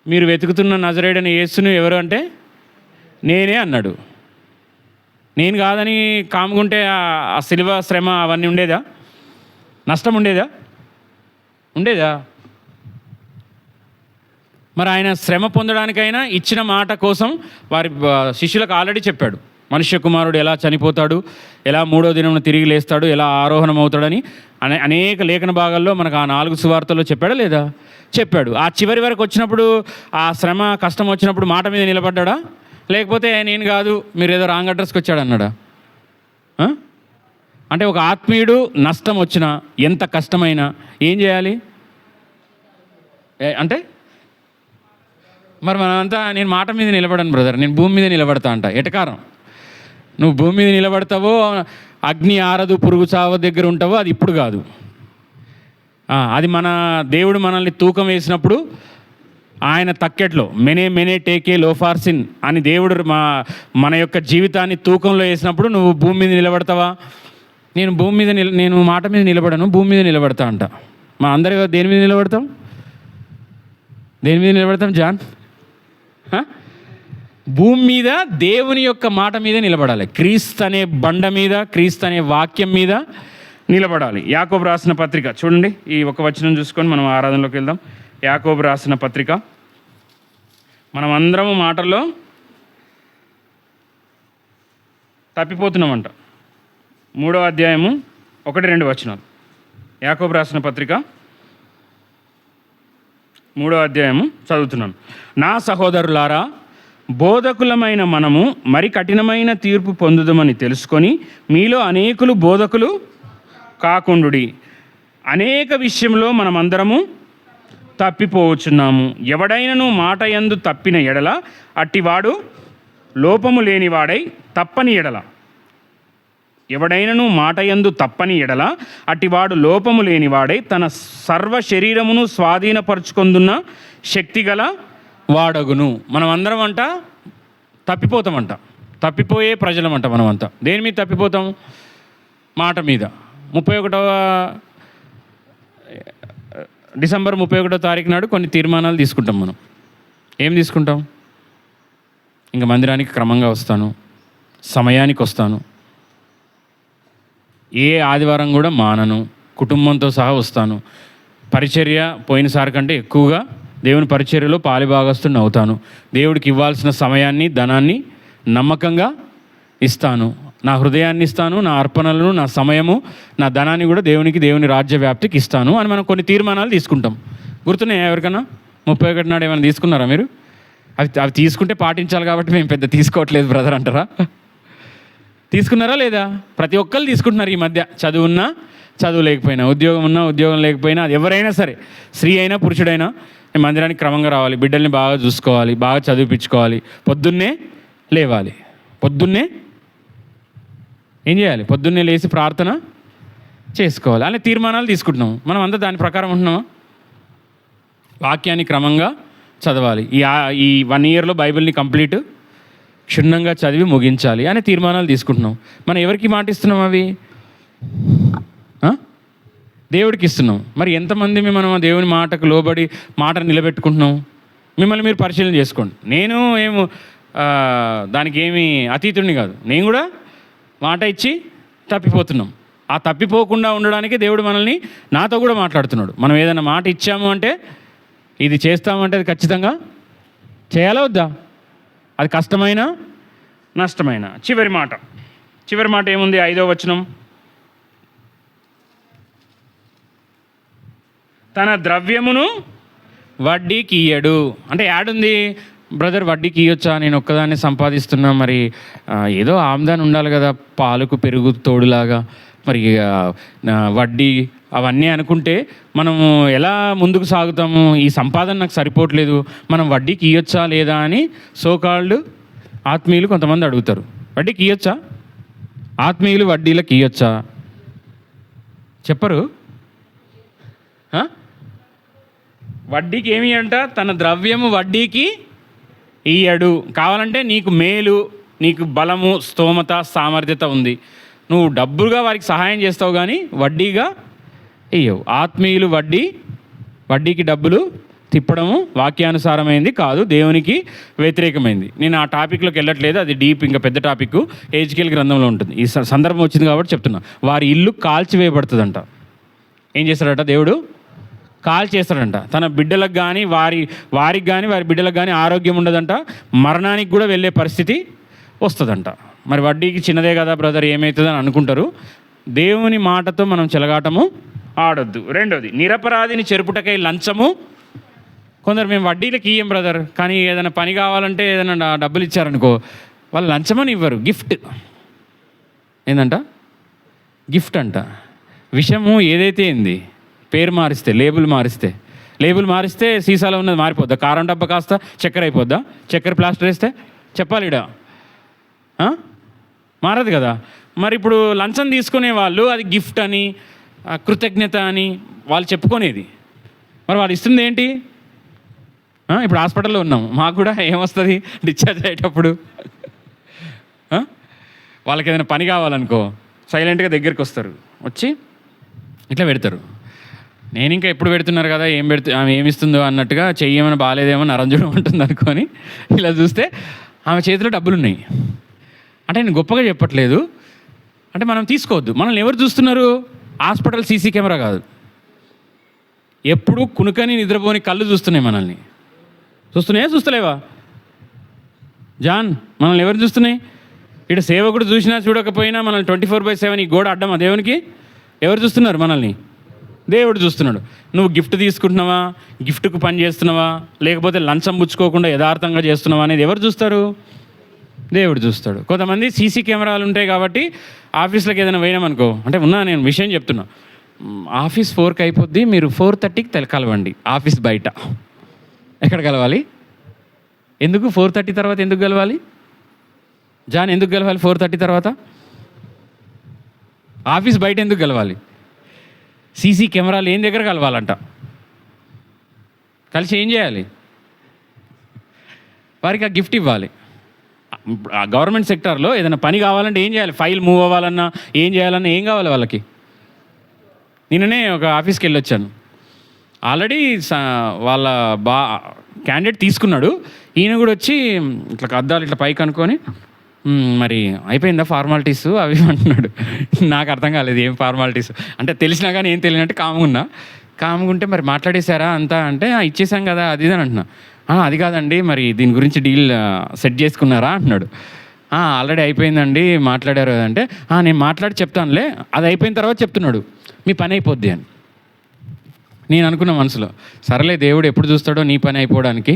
మీరు వెతుకుతున్న నజరేయుడైన యేసును ఎవరు అంటే నేనే అన్నాడు. నేను కాదని కాముకుంటే ఆ శిలువ శ్రమ అవన్నీ ఉండేదా? నష్టం ఉండేదా? మరి ఆయన శ్రమ పొందడానికైనా ఇచ్చిన మాట కోసం వారి శిష్యులకు ఆల్రెడీ చెప్పాడు, మనుష్య కుమారుడు ఎలా చనిపోతాడు, ఎలా 3వ దినమున తిరిగి లేస్తాడు, ఎలా ఆరోహణం అవుతాడని అనేక లేఖన భాగాల్లో మనకు ఆ 4 సువార్తల్లో చెప్పాడా లేదా? చెప్పాడు. ఆ చివరి వరకు వచ్చినప్పుడు, ఆ శ్రమ కష్టం వచ్చినప్పుడు మాట మీద నిలబడ్డా, లేకపోతే నేను కాదు మీరు ఏదో రాంగ్ అడ్రస్కి వచ్చాడు అన్నాడా? అంటే ఒక ఆత్మీయుడు నష్టం వచ్చినా ఎంత కష్టమైనా ఏం చేయాలి అంటే, మరి మనమంతా నేను మాట మీద నిలబడను బ్రదర్, నేను భూమి మీద నిలబడతా అంట. ఎటకారం. నువ్వు భూమి మీద నిలబడతావో, అగ్ని ఆరదు పురుగు చావ దగ్గర ఉంటావో, అది ఇప్పుడు కాదు. అది మన దేవుడు మనల్ని తూకం వేసినప్పుడు ఆయన తక్కెట్లో మెనే టేకే లోఫార్సిన్ అని దేవుడు మన యొక్క జీవితాన్ని తూకంలో వేసినప్పుడు నువ్వు భూమి మీద నిలబడతావా? నేను మాట మీద నిలబడను, భూమి మీద నిలబడతా అంట. మా అందరి దేని మీద నిలబడతాం? జాన్? భూమి మీద దేవుని యొక్క మాట మీద నిలబడాలి. క్రీస్తు అనే బండ మీద, క్రీస్తు అనే వాక్యం మీద నిలబడాలి. యాకోబు రాసిన పత్రిక చూడండి, ఈ ఒక వచనం చూసుకొని మనం ఆరాధనలోకి వెళ్దాం. యాకోబు రాసిన పత్రిక, మనం అందరము మాటల్లో తప్పిపోతున్నామంట. 3వ అధ్యాయము 1-2 వచనాలు. యాకోబు రాసిన పత్రిక 3వ అధ్యాయము చదువుతున్నాను. నా సహోదరులారా, బోధకులమైన మనము మరి కఠినమైన తీర్పు పొందుదామని తెలుసుకొని మీలో అనేకులు బోధకులు కాకుండుడి. అనేక విషయంలో మనమందరము తప్పిపోవచ్చున్నాము. ఎవడైనను మాట యందు తప్పిన ఎడల అట్టివాడు లోపము లేనివాడై తప్పని ఎడల అట్టివాడు లోపము లేనివాడై తన సర్వ శరీరమును స్వాధీనపరుచుకొందున్న శక్తిగల వాడగును. మనమందరం అంట తప్పిపోతామంట, తప్పిపోయే ప్రజలమంట. మనమంతా దేని మీద తప్పిపోతాం? మాట మీద. 31వ డిసెంబర్ 31వ తారీఖు నాడు కొన్ని తీర్మానాలు తీసుకుంటాం. మనం ఏం తీసుకుంటాం? ఇంకా మందిరానికి క్రమంగా వస్తాను, సమయానికి వస్తాను, ఏ ఆదివారం కూడా మానను, కుటుంబంతో సహా వస్తాను, పరిచర్య పోయినసారి కంటే ఎక్కువగా దేవుని పరిచర్యలో పాలిభాగస్తుని అవుతాను, దేవుడికి ఇవ్వాల్సిన సమయాన్ని ధనాన్ని నమ్మకంగా ఇస్తాను, నా హృదయాన్ని ఇస్తాను, నా అర్పణలను, నా సమయము, నా ధనాన్ని కూడా దేవుని రాజ్య వ్యాప్తికి ఇస్తాను అని మనం కొన్ని తీర్మానాలు తీసుకుంటాం. గుర్తున్నాయా ఎవరికన్నా? 31 నాడు ఏమైనా తీసుకున్నారా మీరు? అవి తీసుకుంటే పాటించాలి కాబట్టి మేము పెద్ద తీసుకోవట్లేదు బ్రదర్ అంటారా? తీసుకున్నారా లేదా? ప్రతి ఒక్కరు తీసుకుంటున్నారు ఈ మధ్య. చదువున్నా చదువు లేకపోయినా, ఉద్యోగం ఉన్నా ఉద్యోగం లేకపోయినా, అది ఎవరైనా సరే, స్త్రీ అయినా పురుషుడైనా మందిరానికి క్రమంగా రావాలి, బిడ్డల్ని బాగా చూసుకోవాలి, బాగా చదివిపించుకోవాలి, పొద్దున్నే లేవాలి, పొద్దున్నే ఏం చేయాలి, పొద్దున్నే లేచి ప్రార్థన చేసుకోవాలి అనే తీర్మానాలు తీసుకుంటున్నాము. మనం అంతా దాని ప్రకారం ఉంటున్నామా? వాక్యాన్ని క్రమంగా చదవాలి, ఈ 1 ఇయర్లో బైబిల్ని కంప్లీట్ క్షుణ్ణంగా చదివి ముగించాలి అనే తీర్మానాలు తీసుకుంటున్నాం. మనం ఎవరికి మాట ఇస్తున్నాం? అవి దేవుడికి ఇస్తున్నాం. మరి ఎంతమంది మనం దేవుని మాటకు లోబడి మాటను నిలబెట్టుకుంటున్నాం? మిమ్మల్ని మీరు పరిశీలన చేసుకోండి. నేను దానికి ఏమీ అతీతుడిని కాదు. నేను కూడా మాట ఇచ్చి తప్పిపోతున్నాం. ఆ తప్పిపోకుండా ఉండడానికి దేవుడు మనల్ని నాతో కూడా మాట్లాడుతున్నాడు. మనం ఏదైనా మాట ఇచ్చాము అంటే, ఇది చేస్తామంటే అది ఖచ్చితంగా చేయాలా వద్దా? అది కష్టమైన నష్టమైన. చివరి మాట ఏముంది? 5వ వచనం, తన ద్రవ్యమును వడ్డీకి ఇయ్యడు. అంటే యాడుంది బ్రదర్, వడ్డీకి ఇవ్వచ్చా? నేను ఒక్కదాన్ని సంపాదిస్తున్నా, మరి ఏదో ఆమ్దాని ఉండాలి కదా, పాలకు పెరుగు తోడులాగా. మరి వడ్డీ అవన్నీ అనుకుంటే మనము ఎలా ముందుకు సాగుతాము? ఈ సంపాదన నాకు సరిపోవట్లేదు, మనం వడ్డీకి ఇవ్వచ్చా లేదా అని సోకాల్డ్ ఆత్మీయులు కొంతమంది అడుగుతారు. వడ్డీకి ఇవ్వచ్చా? ఆత్మీయులు వడ్డీలకు ఇవ్వచ్చా? చెప్పరు. వడ్డీకి ఏమి అంట? తన ద్రవ్యము వడ్డీకి ఇయ్యడు. కావాలంటే నీకు మేలు, నీకు బలము, స్తోమత, సామర్థ్యత ఉంది, నువ్వు డబ్బుగా వారికి సహాయం చేస్తావు, కానీ వడ్డీగా ఇయ్యవు. ఆత్మీయులు వడ్డీకి డబ్బులు తిప్పడము వాక్యానుసారమైంది కాదు, దేవునికి వ్యతిరేకమైంది. నేను ఆ టాపిక్లోకి వెళ్ళట్లేదు, అది డీప్, ఇంకా పెద్ద టాపిక్ హెజ్కేల్ గ్రంథంలో ఉంటుంది. ఈ సందర్భం వచ్చింది కాబట్టి చెప్తున్నా. వారి ఇల్లు కాల్చివేయబడుతుందంట. ఏం చేస్తాడట దేవుడు? కాల్చేస్తాడంట. తన బిడ్డలకు కానీ వారికి కానీ వారి బిడ్డలకు కానీ ఆరోగ్యం ఉండదంట, మరణానికి కూడా వెళ్ళే పరిస్థితి వస్తుందంట. మరి వడ్డీకి చిన్నదే కదా బ్రదర్, ఏమవుతుందని అనుకుంటారు. దేవుని మాటతో మనం చెలగాటము ఆడొద్దు. 2వది, నిరపరాధిని చెరుపుటకై లంచము. కొందరు మేము వడ్డీలకు ఇయ్యం బ్రదర్, కానీ ఏదైనా పని కావాలంటే ఏదైనా డబ్బులు ఇచ్చారనుకో, వాళ్ళు లంచమని ఇవ్వరు, గిఫ్ట్. ఏంటంట? గిఫ్ట్ అంట. విషము ఏదైతే ఏంది, పేరు మారిస్తే, లేబుల్ మారిస్తే సీసాలో ఉన్నది మారిపోద్దా? కారం డబ్బా కాస్త చక్కెర అయిపోద్దా? చక్కెర ప్లాస్టర్ వేస్తే చెప్పాలి ఇడ మారదు కదా. మరి ఇప్పుడు లంచం తీసుకునే వాళ్ళు అది గిఫ్ట్ అని, కృతజ్ఞత అని వాళ్ళు చెప్పుకునేది. మరి వాళ్ళు ఇస్తుంది ఏంటి? ఇప్పుడు హాస్పిటల్లో ఉన్నాం, మాకు కూడా ఏమొస్తుంది డిశ్చార్జ్ అయ్యేటప్పుడు? వాళ్ళకి ఏదైనా పని కావాలనుకో, సైలెంట్గా దగ్గరికి వస్తారు, వచ్చి ఇట్లా పెడతారు. నేను ఇంకా ఎప్పుడు పెడుతున్నారు కదా, ఆమె ఏమిస్తుందో అన్నట్టుగా, చెయ్యమని బాగాలేదేమో నరంజుడం ఉంటుంది అనుకొని ఇలా చూస్తే ఆమె చేతిలో డబ్బులు ఉన్నాయి. అంటే నేను గొప్పగా చెప్పట్లేదు, అంటే మనం తీసుకోవద్దు. మనల్ని ఎవరు చూస్తున్నారు? హాస్పిటల్ సీసీ కెమెరా కాదు, ఎప్పుడు కునుకని నిద్రపోని కళ్ళు చూస్తున్నాయి మనల్ని. చూస్తలేవా జాన్? మనల్ని ఎవరు చూస్తున్నాయి? ఇక్కడ సేవకుడు చూసినా చూడకపోయినా మనల్ని 24/7 ఈ గోడ అడ్డమా దేవునికి? ఎవరు చూస్తున్నారు మనల్ని? దేవుడు చూస్తున్నాడు. నువ్వు గిఫ్ట్ తీసుకుంటున్నావా, గిఫ్ట్కు పని చేస్తున్నావా, లేకపోతే లంచం పుచ్చుకోకుండా యథార్థంగా చేస్తున్నావా అనేది ఎవరు చూస్తారు? దేవుడు చూస్తాడు. కొంతమంది సీసీ కెమెరాలు ఉంటాయి కాబట్టి ఆఫీస్లోకి ఏదైనా పోయినామనుకో, అంటే నేను విషయం చెప్తున్నా, ఆఫీస్ 4కి అయిపోద్ది, మీరు 4:30కి కలవండి ఆఫీస్ బయట. ఎక్కడ కలవాలి? ఎందుకు 4:30 తర్వాత ఎందుకు కలవాలి జాన్? ఎందుకు కలవాలి 4:30 తర్వాత? ఆఫీస్ బయట ఎందుకు కలవాలి? సీసీ కెమెరాలు ఏం దగ్గర కలవాలంట. కలిసి ఏం చేయాలి? వారికి ఆ గిఫ్ట్ ఇవ్వాలి. గవర్నమెంట్ సెక్టార్లో ఏదైనా పని కావాలంటే ఏం చేయాలి? ఫైల్ మూవ్ అవ్వాలన్నా, ఏం చేయాలన్నా ఏం కావాలి వాళ్ళకి? నిన్ననే ఒక ఆఫీస్కి వెళ్ళొచ్చాను. ఆల్రెడీ వాళ్ళ క్యాండిడేట్ తీసుకున్నాడు. ఈయన కూడా వచ్చి ఇట్లా అద్దాలు ఇట్లా పైకి అనుకొని, మరి అయిపోయిందా ఫార్మాలిటీస్ అవి అంటున్నాడు. నాకు అర్థం కాలేదు ఏం ఫార్మాలిటీస్ అంటే. తెలిసినా కానీ ఏం తెలియనట్టు కాముగుంటే మరి మాట్లాడేశారా అంతా అంటే, ఇచ్చేసాం కదా అది ఇది అని అంటున్నా. అది కాదండి, మరి దీని గురించి డీల్ సెట్ చేసుకున్నారా అంటున్నాడు. ఆల్రెడీ అయిపోయిందండి, మాట్లాడారు అంటే, నేను మాట్లాడి చెప్తానులే, అది అయిపోయిన తర్వాత చెప్తున్నాడు మీ పని అయిపోద్ది అని. నేను అనుకున్న మనసులో, సరేలే దేవుడు ఎప్పుడు చూస్తాడో నీ పని అయిపోవడానికి.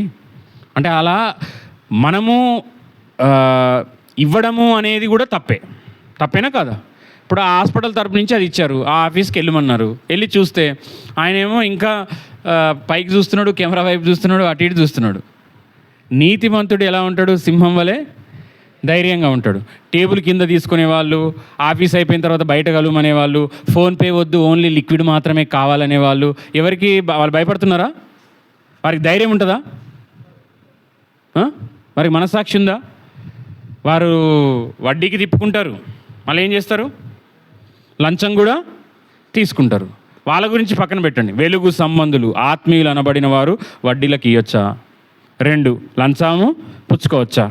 అంటే అలా మనము ఇవ్వడము అనేది కూడా తప్పే. తప్పేనా కాదా? ఇప్పుడు ఆ హాస్పిటల్ తరపు నుంచి అది ఇచ్చారు, ఆ ఆఫీస్కి వెళ్ళమన్నారు, వెళ్ళి చూస్తే ఆయనేమో ఇంకా పైకి చూస్తున్నాడు, కెమెరా వైపు చూస్తున్నాడు, అటు ఇటు చూస్తున్నాడు. నీతిమంతుడు ఎలా ఉంటాడు? సింహం వలె ధైర్యంగా ఉంటాడు. టేబుల్ కింద తీసుకునే వాళ్ళు, ఆఫీస్ అయిపోయిన తర్వాత బయట కలుమనే వాళ్ళు, ఫోన్పే వద్దు ఓన్లీ లిక్విడ్ మాత్రమే కావాలనే వాళ్ళు, ఎవరికి వాళ్ళు భయపడుతున్నారా? వారికి ధైర్యం ఉంటుందా? వారికి మనసాక్షి ఉందా? వారు వడ్డీకి తిప్పుకుంటారు, మళ్ళీ ఏం చేస్తారు? లంచం కూడా తీసుకుంటారు. వాళ్ళ గురించి పక్కన పెట్టండి. వెలుగు సంబంధులు ఆత్మీయులు అనబడిన వారు వడ్డీలకు ఇవ్వచ్చా? 2, లంచము పుచ్చుకోవచ్చా?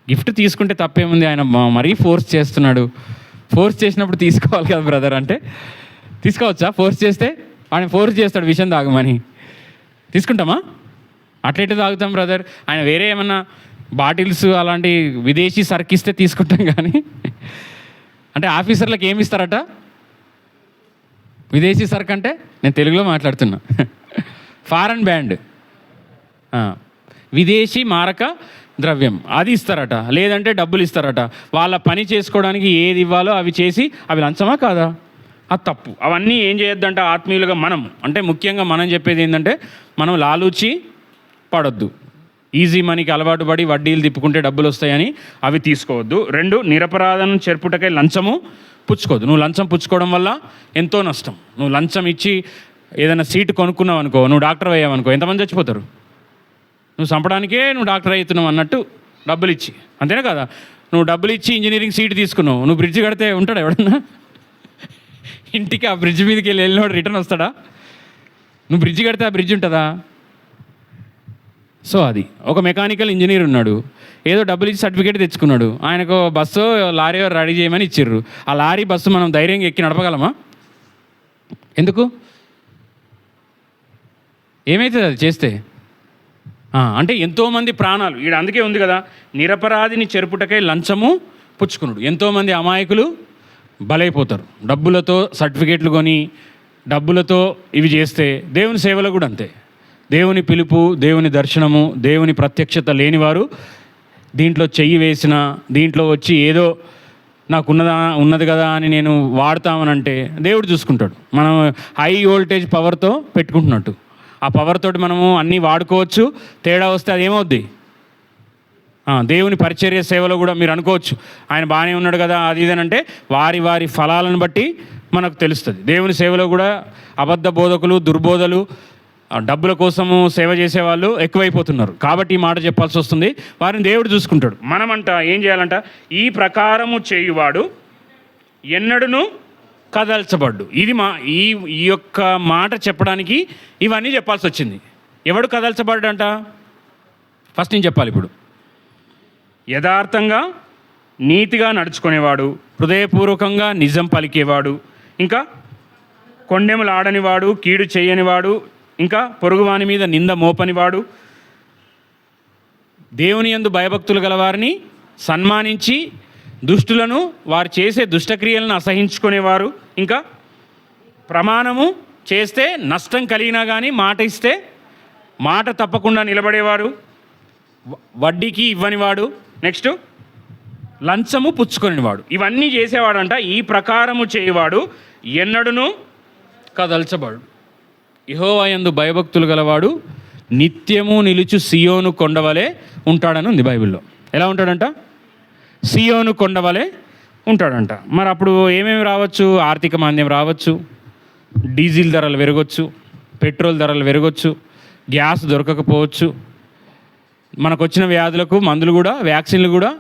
గిఫ్ట్ తీసుకుంటే తప్పేముంది? ఆయన మరీ ఫోర్స్ చేస్తున్నాడు. ఫోర్స్ చేసినప్పుడు తీసుకోవాలి కదా బ్రదర్ అంటే తీసుకోవచ్చా? ఫోర్స్ చేస్తే ఆయన ఫోర్స్ చేస్తాడు విషయం తాగమని, తీసుకుంటామా? అట్లయితే తాగుతాం బ్రదర్. ఆయన వేరే ఏమన్నా బాటిల్స్ అలాంటి విదేశీ సర్కిస్తే తీసుకుంటాం. కానీ అంటే ఆఫీసర్లకు ఏమి ఇస్తారట? విదేశీ సరుకు అంటే నేను తెలుగులో మాట్లాడుతున్నా. ఫారెన్ బ్యాండ్, విదేశీ మారక ద్రవ్యం, అది ఇస్తారట. లేదంటే డబ్బులు ఇస్తారట. వాళ్ళ పని చేసుకోవడానికి ఏది ఇవ్వాలో అవి చేసి, అవి లంచమా కాదా? అది తప్పు. అవన్నీ ఏం చేయొద్దంటే ఆత్మీయులుగా మనం, అంటే ముఖ్యంగా మనం చెప్పేది ఏంటంటే మనం లాలూచి పడొద్దు. ఈజీ మనీకి అలవాటు పడి వడ్డీలు తిప్పుకుంటే డబ్బులు వస్తాయని అవి తీసుకోవద్దు. 2, నిరపరాధం చెరుపుటకై లంచము పుచ్చుకోవద్దు. నువ్వు లంచం పుచ్చుకోవడం వల్ల ఎంతో నష్టం. నువ్వు లంచం ఇచ్చి ఏదైనా సీటు కొనుక్కున్నావు అనుకో, నువ్వు డాక్టర్ అయ్యావనుకో, ఎంతమంది చచ్చిపోతారు? నువ్వు చంపడానికే నువ్వు డాక్టర్ అవుతున్నావు అన్నట్టు డబ్బులు ఇచ్చి, అంతేనా కదా? నువ్వు డబ్బులు ఇచ్చి ఇంజనీరింగ్ సీటు తీసుకున్నావు, నువ్వు బ్రిడ్జ్ కడితే ఉంటాడు ఎవడన్నా? ఇంటికి ఆ బ్రిడ్జ్ మీదకి వెళ్ళినోడు రిటర్న్ వస్తాడా? నువ్వు బ్రిడ్జ్ కడితే ఆ బ్రిడ్జ్ ఉంటుందా? సో అది ఒక మెకానికల్ ఇంజనీర్ ఉన్నాడు, ఏదో డబ్బులు ఇచ్చి సర్టిఫికేట్ తెచ్చుకున్నాడు. ఆయనకు బస్సు లారీ రెడీ చేయమని ఇచ్చిర్రు. ఆ లారీ బస్సు మనం ధైర్యంగా ఎక్కి నడపగలమా? ఎందుకు? ఏమవుతుంది అది చేస్తే? అంటే ఎంతోమంది ప్రాణాలు ఈడ, అందుకే ఉంది కదా, నిరపరాధిని చెరుపుటకై లంచము పుచ్చుకున్నాడు. ఎంతోమంది అమాయకులు బలైపోతారు. డబ్బులతో సర్టిఫికేట్లు కొని డబ్బులతో ఇవి చేస్తే దేవుని సేవలో కూడా అంతే. దేవుని పిలుపు, దేవుని దర్శనము, దేవుని ప్రత్యక్షత లేనివారు దీంట్లో చెయ్యి వేసిన, దీంట్లో వచ్చి ఏదో నాకు ఉన్నది కదా అని నేను వాడతామనంటే దేవుడు చూసుకుంటాడు. మనం హై వోల్టేజ్ పవర్తో పెట్టుకుంటున్నట్టు, ఆ పవర్ తోటి మనము అన్నీ వాడుకోవచ్చు. తేడా వస్తే అది ఏమవుద్ది? దేవుని పరిచర్య సేవలో కూడా మీరు అనుకోవచ్చు ఆయన బాగానే ఉన్నాడు కదా అది ఇదనంటే, వారి వారి ఫలాలను బట్టి మనకు తెలుస్తుంది. దేవుని సేవలో కూడా అబద్ధ బోధకులు, దుర్బోధలు, డబ్బుల కోసము సేవ చేసేవాళ్ళు ఎక్కువైపోతున్నారు. కాబట్టి ఈ మాట చెప్పాల్సి వస్తుంది. వారిని దేవుడు చూసుకుంటాడు. మనమంట ఏం చేయాలంట? ఈ ప్రకారము చేయువాడు ఎన్నడూను కదల్చబడ్డు. ఇది ఈ యొక్క మాట చెప్పడానికి ఇవన్నీ చెప్పాల్సి వచ్చింది. ఎవడు కదల్చబడ్డంట? ఫస్ట్ నేను చెప్పాలి. ఇప్పుడు యథార్థంగా నీతిగా నడుచుకునేవాడు, హృదయపూర్వకంగా నిజం పలికేవాడు, ఇంకా కొండెములు ఆడనివాడు, కీడు చేయనివాడు, ఇంకా పొరుగువాని మీద నింద మోపనివాడు, దేవుని యందు భయభక్తులు గలవారిని సన్మానించి దుష్టులను వారు చేసే దుష్టక్రియలను అసహించుకునేవారు, ఇంకా ప్రమాణము చేస్తే నష్టం కలిగినా కానీ మాట ఇస్తే మాట తప్పకుండా నిలబడేవారు, వడ్డీకి ఇవ్వనివాడు, నెక్స్ట్ లంచము పుచ్చుకొనివాడు. ఇవన్నీ చేసేవాడంట. ఈ ప్రకారము చేయవాడు ఎన్నడూను కదల్చబడు. యెహోవా యందు భయభక్తులు గలవాడు నిత్యము నిలుచు సియోను కొండవలే ఉంటాడని ఉంది బైబిల్లో. ఎలా ఉంటాడంట? సియోను కొండవలే ఉంటాడంట. మరి అప్పుడు ఏమేమి రావచ్చు? ఆర్థిక మాంద్యం రావచ్చు, డీజిల్ ధరలు పెరగవచ్చు, పెట్రోల్ ధరలు పెరగవచ్చు, గ్యాస్ దొరకకపోవచ్చు, మనకు వచ్చిన వ్యాధులకు మందులు కూడా, వ్యాక్సిన్లు కూడా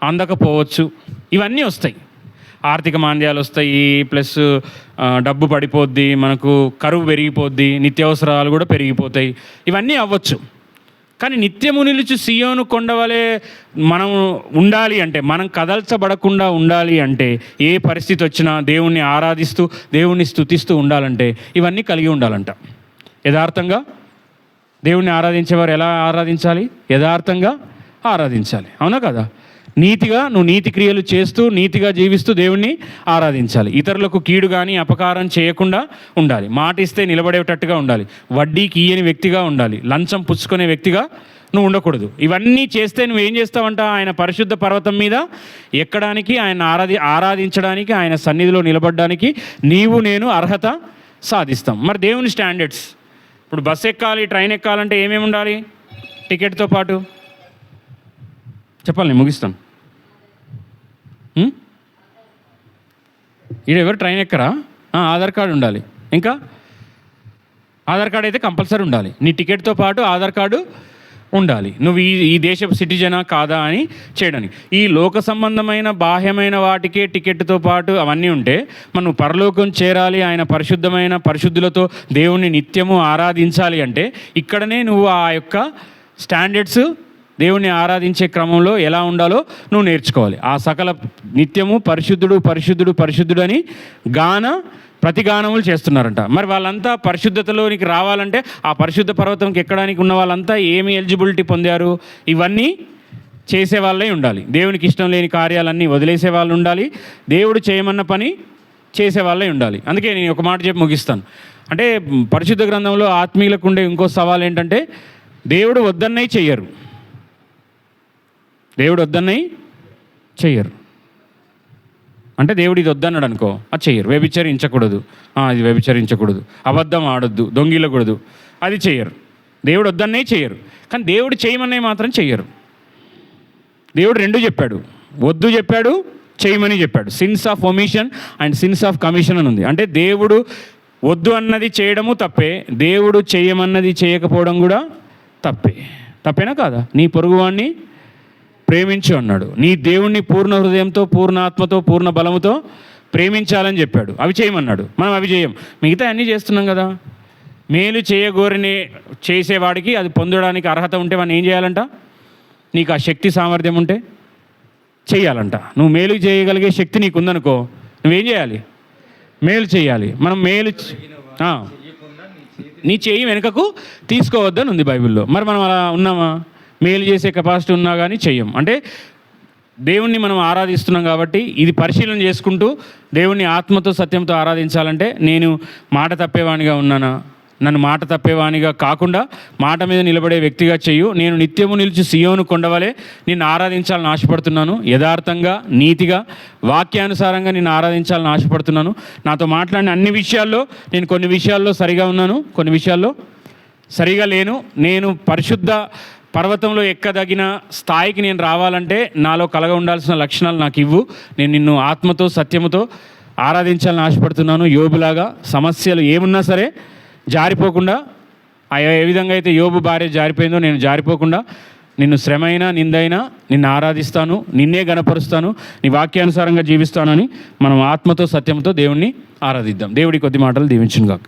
అందకపోవచ్చు. ఇవన్నీ వస్తాయి. ఆర్థిక మాంద్యాలు వస్తాయి, ప్లస్ డబ్బు పడిపోద్ది, మనకు కరువు పెరిగిపోద్ది, నిత్యావసరాలు కూడా పెరిగిపోతాయి. ఇవన్నీ అవ్వచ్చు. కానీ నిత్యము నిలుచు సియోను కొండవలే మనం ఉండాలి అంటే, మనం కదల్చబడకుండా ఉండాలి అంటే, ఏ పరిస్థితి వచ్చినా దేవుణ్ణి ఆరాధిస్తూ దేవుణ్ణి స్తుతిస్తూ ఉండాలంటే ఇవన్నీ కలిగి ఉండాలంట. యథార్థంగా దేవుణ్ణి ఆరాధించేవారు ఎలా ఆరాధించాలి? యథార్థంగా ఆరాధించాలి. అవునా కదా? నీతిగా, నువ్వు నీతి క్రియలు చేస్తూ నీతిగా జీవిస్తూ దేవుణ్ణి ఆరాధించాలి. ఇతరులకు కీడు కానీ అపకారం చేయకుండా ఉండాలి. మాట ఇస్తే నిలబడేటట్టుగా ఉండాలి. వడ్డీకి ఇయ్యని వ్యక్తిగా ఉండాలి. లంచం పుచ్చుకునే వ్యక్తిగా నువ్వు ఉండకూడదు. ఇవన్నీ చేస్తే నువ్వేం చేస్తావంట? ఆయన పరిశుద్ధ పర్వతం మీద ఎక్కడానికి, ఆయన ఆరాధించడానికి, ఆయన సన్నిధిలో నిలబడడానికి నీవు నేను అర్హత సాధిస్తాం. మరి దేవుని స్టాండర్డ్స్, ఇప్పుడు బస్సు ఎక్కాలి, ట్రైన్ ఎక్కాలంటే ఏమేమి ఉండాలి? టికెట్తో పాటు చెప్పాలి, నేను ముగిస్తాను. ఎవరు ట్రైన్ ఎక్కరా? ఆధార్ కార్డు ఉండాలి. ఇంకా ఆధార్ కార్డు అయితే కంపల్సరీ ఉండాలి. నీ టికెట్తో పాటు ఆధార్ కార్డు ఉండాలి. నువ్వు ఈ దేశపు సిటిజనా కాదా అని చేయడానికి. ఈ లోక సంబంధమైన బాహ్యమైన వాటికే టికెట్తో పాటు అవన్నీ ఉంటే మనం పరలోకం చేరాలి, ఆయన పరిశుద్ధులతో దేవుణ్ణి నిత్యము ఆరాధించాలి అంటే ఇక్కడనే నువ్వు ఆ యొక్క స్టాండర్డ్స్, దేవుణ్ణి ఆరాధించే క్రమంలో ఎలా ఉండాలో నువ్వు నేర్చుకోవాలి. ఆ సకల నిత్యము పరిశుద్ధుడు పరిశుద్ధుడు పరిశుద్ధుడు అని ప్రతిగానములు చేస్తున్నారంట. మరి వాళ్ళంతా పరిశుద్ధతలోనికి రావాలంటే ఆ పరిశుద్ధ పర్వతంకి ఎక్కడానికి ఉన్న వాళ్ళంతా ఏమి ఎలిజిబిలిటీ పొందారు? ఇవన్నీ చేసే వాళ్ళే ఉండాలి. దేవునికి ఇష్టం లేని కార్యాలన్నీ వదిలేసే వాళ్ళు ఉండాలి. దేవుడు చేయమన్న పని చేసే వాళ్ళే ఉండాలి. అందుకే నేను ఒక మాట చెప్పి ముగిస్తాను. అంటే పరిశుద్ధ గ్రంథంలో ఆత్మీయులకు ఉండే ఇంకో సవాల్ ఏంటంటే దేవుడు వద్దన్నవి చెయ్యరు. దేవుడు వద్దన్నవి చెయ్యరు. అంటే దేవుడు ఇది వద్దన్నాడు అనుకో, అది చెయ్యరు. వ్యభిచరించకూడదు, అది వ్యభిచరించకూడదు. అబద్ధం ఆడొద్దు, దొంగిలకూడదు, అది చెయ్యరు. దేవుడు వద్దన్నే చెయ్యరు. కానీ దేవుడు చేయమనే మాత్రం చెయ్యరు. దేవుడు రెండు చెప్పాడు, వద్దు చెప్పాడు, చేయమని చెప్పాడు. Since of omission and since of commission అని ఉంది. అంటే దేవుడు వద్దు అన్నది చేయడము తప్పే, దేవుడు చేయమన్నది చేయకపోవడం కూడా తప్పేనా కాదా? నీ పొరుగువాణ్ణి ప్రేమించు అన్నాడు. నీ దేవుణ్ణి పూర్ణ హృదయంతో, పూర్ణ ఆత్మతో, పూర్ణ బలముతో ప్రేమించాలని చెప్పాడు. అవి చేయమన్నాడు. మనం అవి చేయం, మిగతా అన్నీ చేస్తున్నాం కదా. మేలు చేయగోరిని చేసేవాడికి అది పొందడానికి అర్హత ఉంటే మనం ఏం చేయాలంట? నీకు ఆ శక్తి సామర్థ్యం ఉంటే చెయ్యాలంట. నువ్వు మేలు చేయగలిగే శక్తి నీకు ఉందనుకో, నువ్వేం చేయాలి? మేలు చేయాలి. మనం మేలు నీ చేయి వెనుకకు తీసుకోవద్దని ఉంది బైబిల్లో. మరి మనం అలా ఉన్నామా? మేలు చేసే కెపాసిటీ ఉన్నా కానీ చెయ్యం. అంటే దేవుణ్ణి మనం ఆరాధిస్తున్నాం కాబట్టి ఇది పరిశీలన చేసుకుంటూ దేవుణ్ణి ఆత్మతో సత్యంతో ఆరాధించాలంటే నేను మాట తప్పేవానిగా ఉన్నానా? నన్ను మాట తప్పేవానిగా కాకుండా మాట మీద నిలబడే వ్యక్తిగా చెయ్యు. నేను నిత్యము నిలిచి సియోను కొండవలే నిన్ను ఆరాధించాలని ఆశపడుతున్నాను. యథార్థంగా, నీతిగా, వాక్యానుసారంగా నిన్ను ఆరాధించాలని ఆశపడుతున్నాను. నాతో మాట్లాడిన అన్ని విషయాల్లో నేను కొన్ని విషయాల్లో సరిగా ఉన్నాను, కొన్ని విషయాల్లో సరిగా లేను. నేను పరిశుద్ధ పర్వతంలో ఎక్కదగిన స్థాయికి నేను రావాలంటే నాలో కలగ ఉండాల్సిన లక్షణాలు నాకు ఇవ్వు. నేను నిన్ను ఆత్మతో సత్యముతో ఆరాధించాలని ఆశపడుతున్నాను. యోబులాగా సమస్యలు ఏమున్నా సరే జారిపోకుండా, ఏ విధంగా అయితే యోబు భార్య జారిపోయిందో నేను జారిపోకుండా నిన్ను శ్రమైనా నిందైనా నిన్ను ఆరాధిస్తాను, నిన్నే గణపరుస్తాను, నీ వాక్యానుసారంగా జీవిస్తానని మనం ఆత్మతో సత్యంతో దేవుణ్ణి ఆరాధిద్దాం. దేవుడి కొద్ది మాటలు దీవించును గాక.